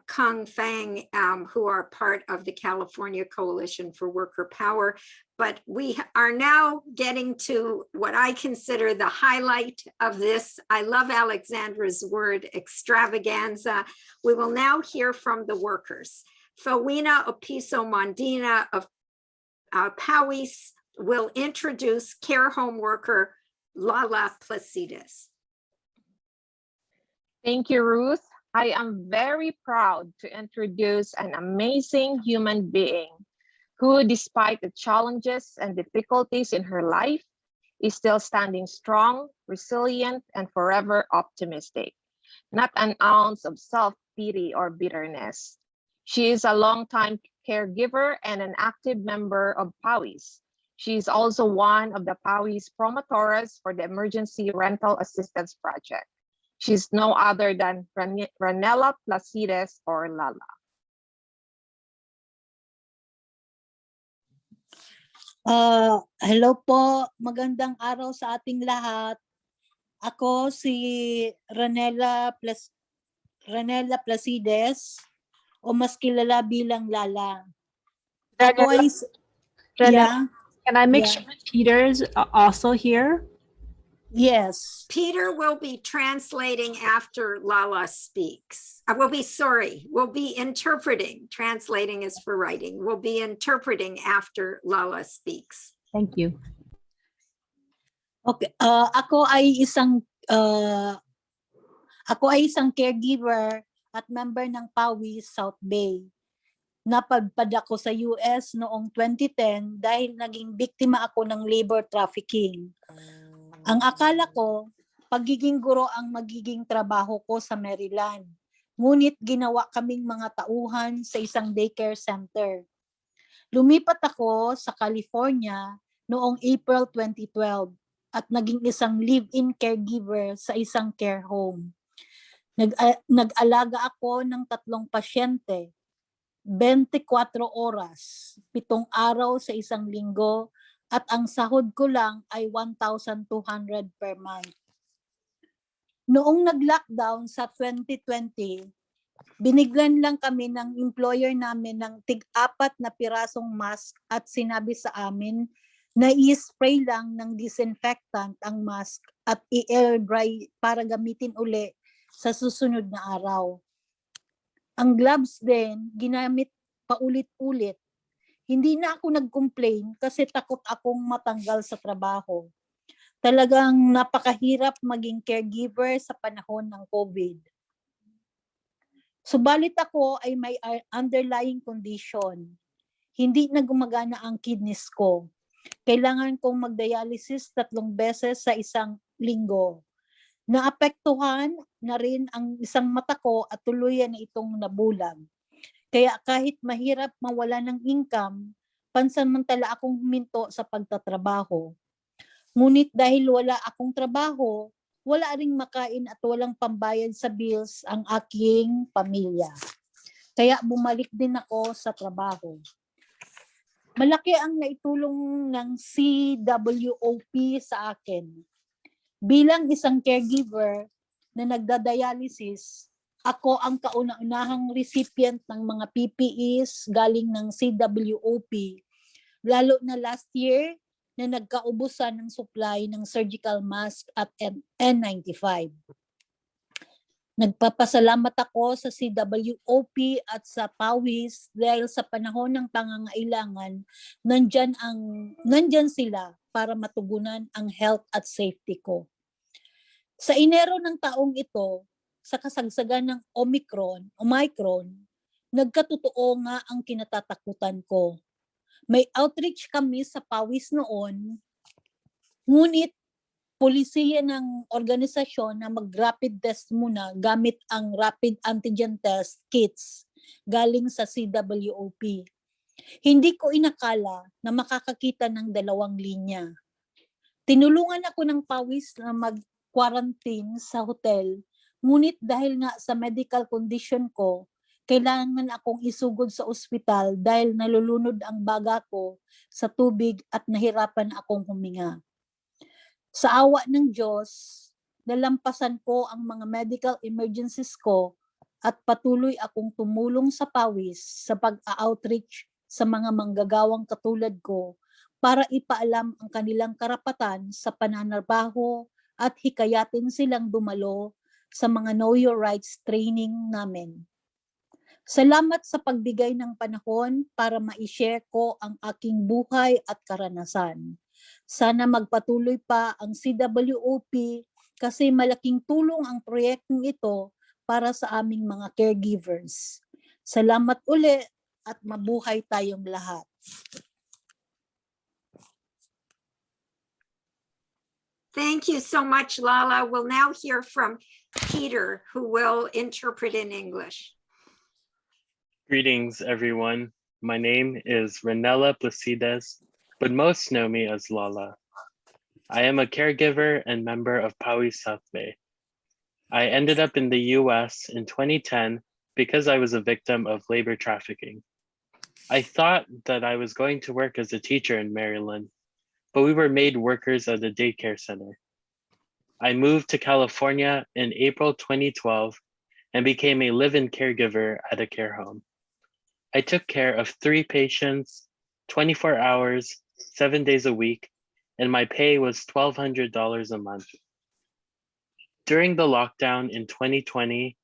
Kung Fang, who are part of the California Coalition for Worker Power. But we are now getting to what I consider the highlight of this. I love Alexandra's word, extravaganza. We will now hear from the workers. Filwina Opiso Mondina of Powys will introduce care home worker Lala Placides. Thank you, Ruth. I am very proud to introduce an amazing human being who, despite the challenges and difficulties in her life, is still standing strong, resilient, and forever optimistic. Not an ounce of self-pity or bitterness. She is a longtime caregiver and an active member of Powys. She is also one of the Powys promotoras for the Emergency Rental Assistance Project. She's no other than Ranela Placides, or Lala. Hello po, magandang araw sa ating lahat. Ako si Ranela Placides, o mas kilala bilang Lala. Ako ay Can I make sure Peter's also here? Yes. Peter will be translating after Lala speaks. We'll be interpreting. Translating is for writing. We'll be interpreting after Lala speaks. Thank you. Okay, ako ay isang caregiver at member ng Powys South Bay. Napadpad ako sa US noong 2010 dahil naging biktima ako ng labor trafficking. Ang akala ko, pagiging guro ang magiging trabaho ko sa Maryland. Ngunit ginawa kaming mga tauhan sa isang daycare center. Lumipat ako sa California noong April 2012 at naging isang live-in caregiver sa isang care home. Nag-alaga ako ng 3 pasyente, 24 oras, 7 araw sa isang linggo, at ang sahod ko lang ay 1,200 per month. Noong nag-lockdown sa 2020, biniglan lang kami ng employer namin ng tig-4 na pirasong mask at sinabi sa amin na i-spray lang ng disinfectant ang mask at i-air dry para gamitin uli sa susunod na araw. Ang gloves din, ginamit paulit-ulit. Hindi na ako nag-complain kasi takot akong matanggal sa trabaho. Talagang napakahirap maging caregiver sa panahon ng COVID. Subalit ako ay may underlying condition. Hindi na gumagana ang kidneys ko. Kailangan kong mag-dialysis 3 beses sa isang linggo. Naapektuhan na rin ang isang mata ko at tuluyan na itong nabulag. Kaya kahit mahirap mawala ng income, pansamantala akong huminto sa pagtatrabaho. Ngunit dahil wala akong trabaho, wala ring makain at walang pambayad sa bills ang aking pamilya. Kaya bumalik din ako sa trabaho. Malaki ang naitulong ng CWOP sa akin. Bilang isang caregiver na nagda-dialysis, ako ang kauna-unahang recipient ng mga PPEs galing ng CWOP, lalo na last year na nagkaubusan ng supply ng surgical mask at N95. Nagpapasalamat ako sa CWOP at sa PAWIS dahil sa panahon ng pangangailangan, nandyan sila para matugunan ang health at safety ko. Sa Enero ng taong ito, sa kasagsagan ng Omicron, nagkatotoo nga ang kinatatakutan ko. May outreach kami sa PAWIS noon, ngunit polisiya ng organisasyon na mag-rapid test muna gamit ang rapid antigen test kits galing sa CWOP. Hindi ko inakala na makakakita ng 2 linya. Tinulungan ako ng PAWIS na mag-quarantine sa hotel, ngunit dahil nga sa medical condition ko, kailangan akong isugod sa ospital dahil nalulunod ang baga ko sa tubig at nahirapan akong huminga. Sa awa ng Diyos, nalampasan ko ang mga medical emergencies ko at patuloy akong tumulong sa PAWIS sa pag-outreach sa mga manggagawang katulad ko para ipaalam ang kanilang karapatan sa pananarbaho at hikayatin silang dumalo sa mga Know Your Rights training namin. Salamat sa pagbigay ng panahon para ma-share ko ang aking buhay at karanasan. Sana magpatuloy pa ang CWOP kasi malaking tulong ang proyektong ito para sa aming mga caregivers. Salamat uli at mabuhay tayong lahat. Thank you so much, Lala. We'll now hear from Peter, who will interpret in English. Greetings, everyone. My name is Renella Placides, but most know me as Lala. I am a caregiver and member of PAWIS South Bay. I ended up in the US in 2010 because I was a victim of labor trafficking. I thought that I was going to work as a teacher in Maryland, but we were made workers at a daycare center. I moved to California in April 2012 and became a live-in caregiver at a care home. I took care of 3 patients, 24 hours, 7 days a week, and my pay was $1,200 a month. During the lockdown in 2020,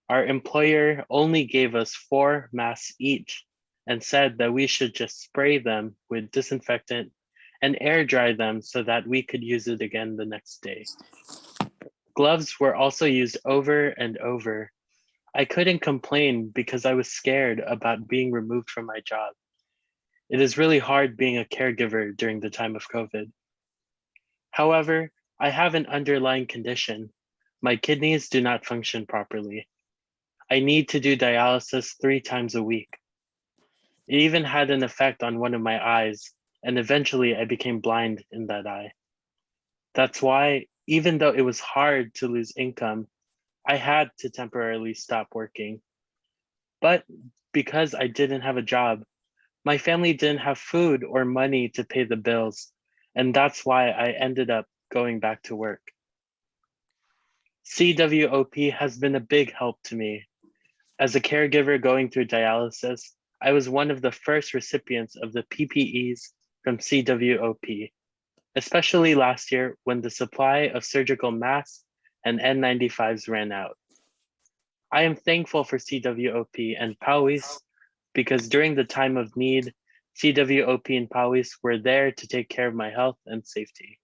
our employer only gave us 4 masks each and said that we should just spray them with disinfectant and air dry them so that we could use it again the next day. Gloves were also used over and over. I couldn't complain because I was scared about being removed from my job. It is really hard being a caregiver during the time of COVID. However, I have an underlying condition. My kidneys do not function properly. I need to do dialysis 3 times a week. It even had an effect on one of my eyes, and eventually I became blind in that eye. That's why, even though it was hard to lose income, I had to temporarily stop working. But because I didn't have a job, my family didn't have food or money to pay the bills, and that's why I ended up going back to work. CWOP has been a big help to me. As a caregiver going through dialysis, I was one of the first recipients of the PPEs from CWOP, especially last year when the supply of surgical masks and N95s ran out. I am thankful for CWOP and PAWIS because during the time of need, CWOP and PAWIS were there to take care of my health and safety.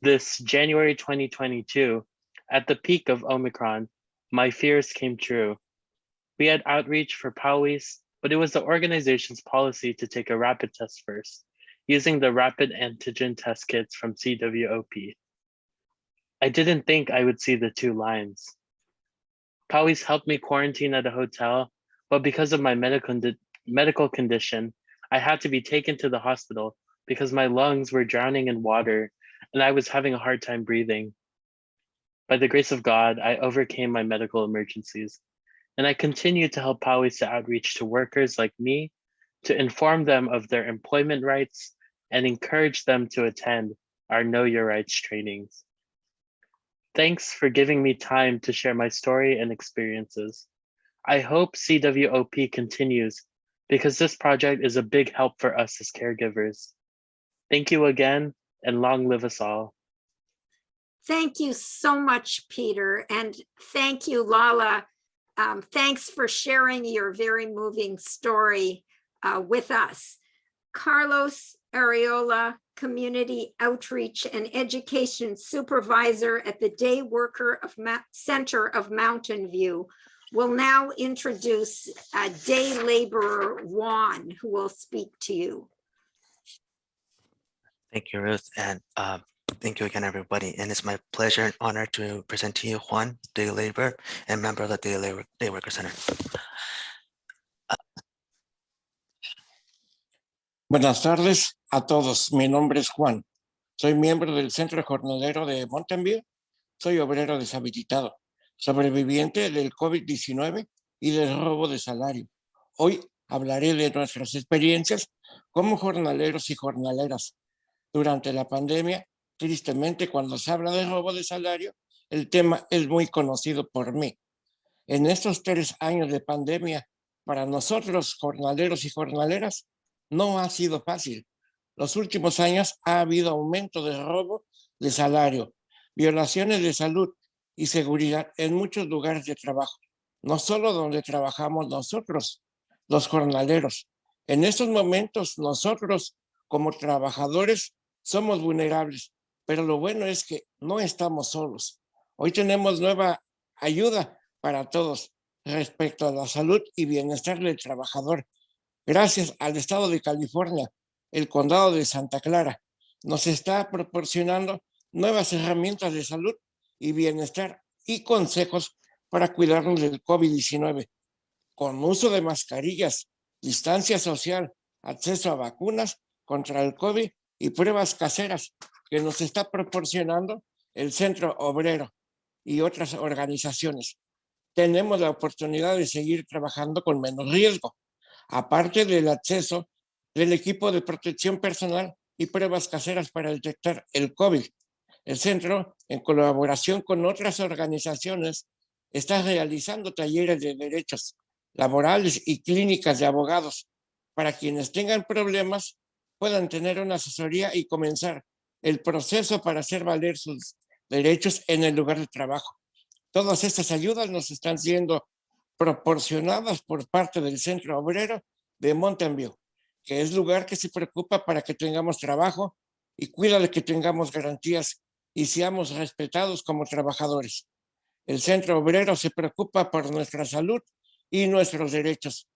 This January 2022, at the peak of Omicron, my fears came true. We had outreach for PAWIS, but it was the organization's policy to take a rapid test first, using the rapid antigen test kits from CWOP. I didn't think I would see the two lines. PAWIS helped me quarantine at a hotel, but because of my medical condition, I had to be taken to the hospital because my lungs were drowning in water and I was having a hard time breathing. By the grace of God, I overcame my medical emergencies, and I continue to help PAWIS to outreach to workers like me to inform them of their employment rights and encourage them to attend our Know Your Rights trainings. Thanks for giving me time to share my story and experiences. I hope CWOP continues because this project is a big help for us as caregivers. Thank you again, and long live us all. Thank you so much, Peter, and thank you, Lala. Thanks for sharing your very moving story with us. Carlos Areola, Community Outreach and Education Supervisor at the Day Worker Center of Mountain View, will now introduce day laborer Juan, who will speak to you. Thank you, Ruth, and thank you again, everybody. And it's my pleasure and honor to present to you Juan, day laborer and member of the Day Worker Center. Buenas tardes a todos. Mi nombre es Juan. Soy miembro del Centro Jornalero de Mountain View. Soy obrero deshabilitado, sobreviviente del COVID-19 y del robo de salario. Hoy hablaré de nuestras experiencias como jornaleros y jornaleras. Durante la pandemia, tristemente, cuando se habla de robo de salario, el tema es muy conocido por mí. En estos 3 años de pandemia, para nosotros, jornaleros y jornaleras, no ha sido fácil. Los últimos años ha habido aumento de robo de salario, violaciones de salud y seguridad en muchos lugares de trabajo, no solo donde trabajamos nosotros, los jornaleros. En estos momentos, nosotros como trabajadores somos vulnerables, pero lo bueno es que no estamos solos. Hoy tenemos nueva ayuda para todos respecto a la salud y bienestar del trabajador. Gracias al estado de California, el condado de Santa Clara nos está proporcionando nuevas herramientas de salud y bienestar y consejos para cuidarnos del COVID-19, con uso de mascarillas, distancia social, acceso a vacunas contra el COVID y pruebas caseras que nos está proporcionando el Centro Obrero y otras organizaciones. Tenemos la oportunidad de seguir trabajando con menos riesgo, aparte del acceso del equipo de protección personal y pruebas caseras para detectar el COVID. El centro, en colaboración con otras organizaciones, está realizando talleres de derechos laborales y clínicas de abogados para quienes tengan problemas puedan tener una asesoría y comenzar el proceso para hacer valer sus derechos en el lugar de trabajo. Todas estas ayudas nos están siendo proporcionadas por parte del Centro Obrero de Mountain View, que es lugar que se preocupa para que tengamos trabajo y cuida de que tengamos garantías y seamos respetados como trabajadores. El Centro Obrero se preocupa por nuestra salud y nuestros derechos.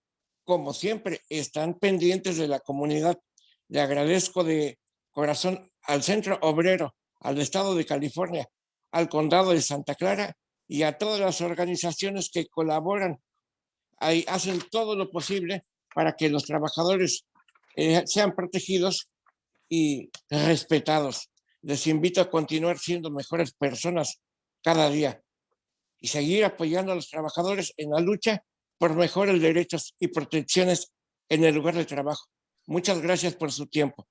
Como siempre, están pendientes de la comunidad. Le agradezco de corazón al Centro Obrero, al Estado de California, al Condado de Santa Clara y a todas las organizaciones que colaboran. Ahí hacen todo lo posible para que los trabajadores sean protegidos y respetados. Les invito a continuar siendo mejores personas cada día y seguir apoyando a los trabajadores en la lucha por mejores derechos y protecciones en el lugar de trabajo. Muchas gracias por su tiempo.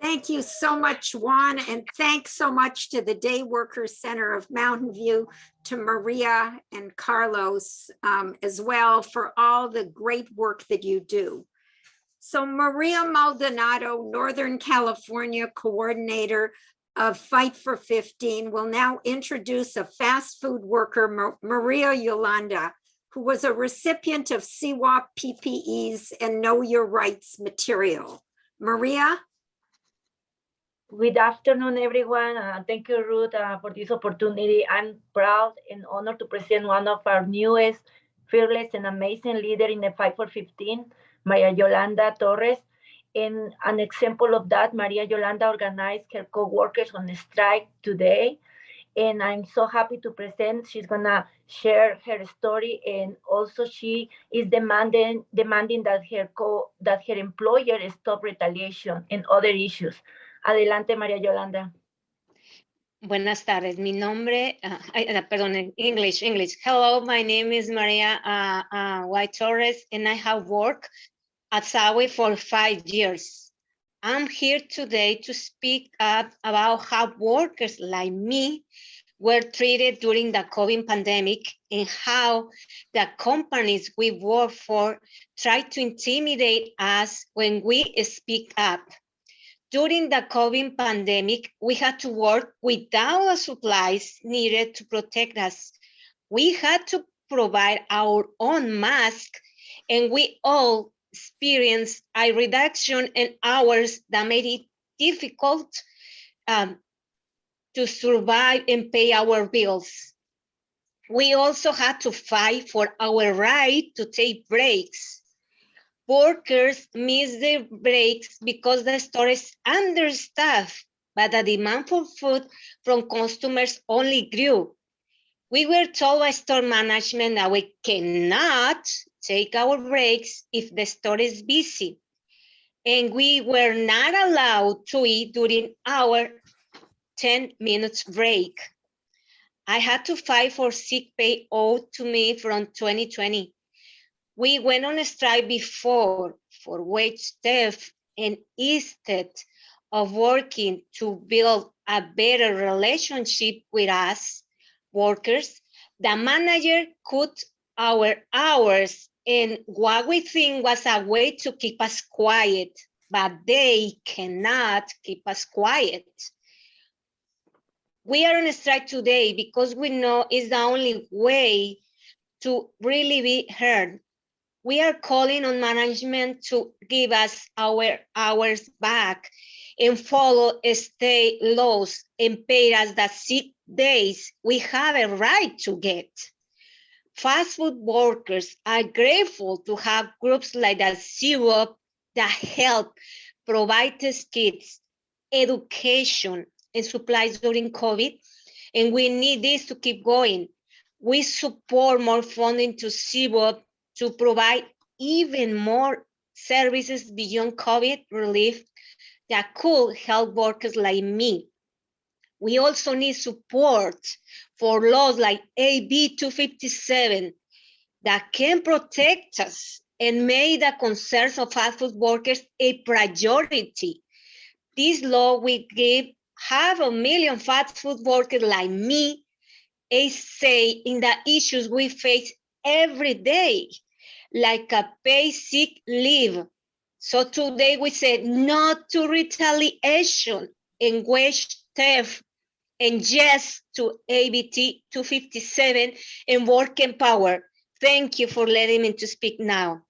Thank you so much, Juan, and thanks so much to the Day Workers Center of Mountain View, to Maria and Carlos as well for all the great work that you do. So Maria Maldonado, Northern California Coordinator, of Fight for 15 will now introduce a fast food worker, Maria Yolanda, who was a recipient of CWAP PPEs and Know Your Rights material. Maria? Good afternoon, everyone. Thank you, Ruth, for this opportunity. I'm proud and honored to present one of our newest, fearless, and amazing leader in the Fight for 15, Maria Yolanda Torres. And an example of that, Maria Yolanda organized her co-workers on a strike today. And I'm so happy to present. She's gonna share her story, and also she is demanding that her employer stop retaliation and other issues. Adelante, María Yolanda. Buenas tardes. Mi nombre, perdón, en English. Hello, my name is Maria White Torres, and I have worked at Subway for 5 years. I'm here today to speak up about how workers like me were treated during the COVID pandemic and how the companies we work for try to intimidate us when we speak up. During the COVID pandemic, we had to work without the supplies needed to protect us. We had to provide our own mask, and we all experienced a reduction in hours that made it difficult to survive and pay our bills. We also had to fight for our right to take breaks. Workers miss their breaks because the store is understaffed, but the demand for food from customers only grew. We were told by store management that we cannot take our breaks if the store is busy, and we were not allowed to eat during our 10 minutes break. I had to fight for sick pay owed to me from 2020. We went on a strike before for wage theft, and instead of working to build a better relationship with us workers, the manager cut our hours, and what we think was a way to keep us quiet, but they cannot keep us quiet. We are on a strike today because we know it's the only way to really be heard. We are calling on management to give us our hours back and follow state laws and pay us the sick days we have a right to get. Fast food workers are grateful to have groups like the CWAP that help provide test kits, education, and supplies during COVID, and we need this to keep going. We support more funding to CWAP to provide even more services beyond COVID relief that could help workers like me. We also need support for laws like AB 257 that can protect us and make the concerns of fast food workers a priority. This law will give 500,000 fast food workers like me a say in the issues we face every day, like a paid sick leave. So today we said no to retaliation and wage theft, and yes to ABT 257 and working power. Thank you for letting me to speak now.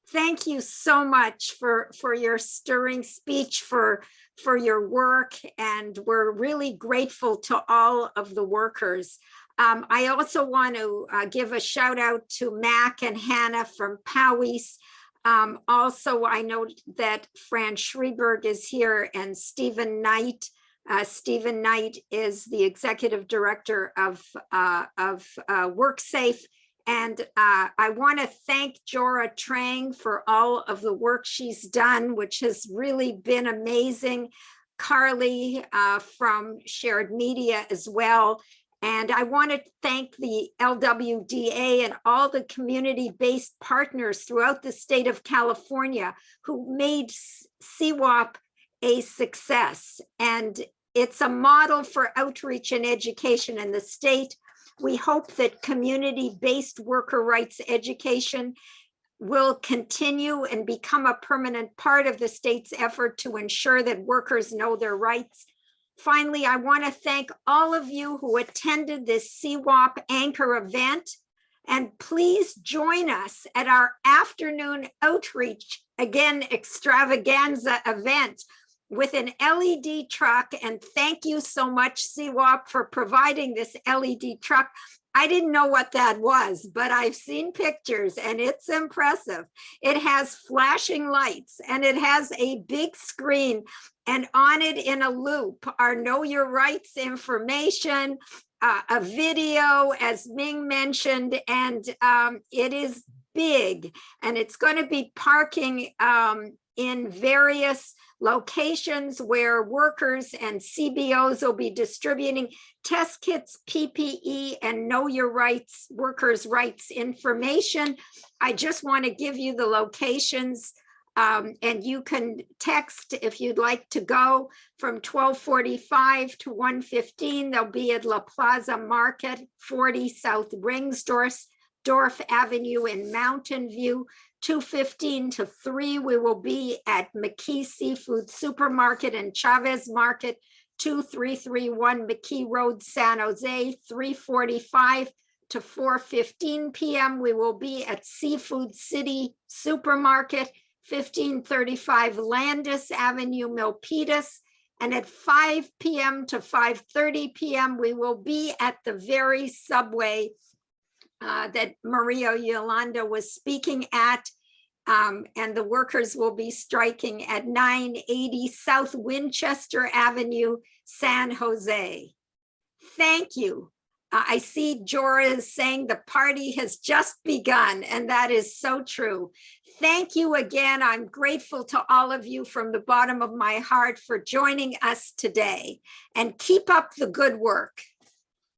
Thank you so much for your stirring speech, for your work, and we're really grateful to all of the workers. I also want to give a shout out to Mac and Hannah from Powys. Also, I know that Fran Schreberg is here, and Stephen Knight. Stephen Knight is the executive director of WorkSafe. And I want to thank Jora Trang for all of the work she's done, which has really been amazing. Carly from Shared Media as well. And I want to thank the LWDA and all the community-based partners throughout the state of California who made CWAP a success. And it's a model for outreach and education in the state. We hope that community-based worker rights education will continue and become a permanent part of the state's effort to ensure that workers know their rights. Finally, I want to thank all of you who attended this CWAP Anchor event. And please join us at our afternoon outreach, again, extravaganza event with an LED truck. And thank you so much, CWAP, for providing this LED truck. I didn't know what that was, but I've seen pictures and it's impressive. It has flashing lights and it has a big screen, and on it in a loop are Know Your Rights information, a video, as Ming mentioned, and it is big, and it's going to be parking in various locations where workers and CBOs will be distributing test kits, PPE, and Know Your Rights, workers' rights information. I just want to give you the locations, and you can text if you'd like to go from 12:45 to 1:15. They'll be at La Plaza Market, 40 South Ringsdorf Avenue in Mountain View. 2:15 to 3, we will be at McKee Seafood Supermarket and Chavez Market, 2331 McKee Road, San Jose. 3:45 to 4:15 p.m. we will be at Seafood City Supermarket, 1535 Landis Avenue, Milpitas. And at 5 p.m. to 5:30 p.m. we will be at the very subway that Maria Yolanda was speaking at, and the workers will be striking at 980 South Winchester Avenue, San Jose. Thank you. I see Jora is saying the party has just begun, and that is so true. Thank you again. I'm grateful to all of you from the bottom of my heart for joining us today, and keep up the good work.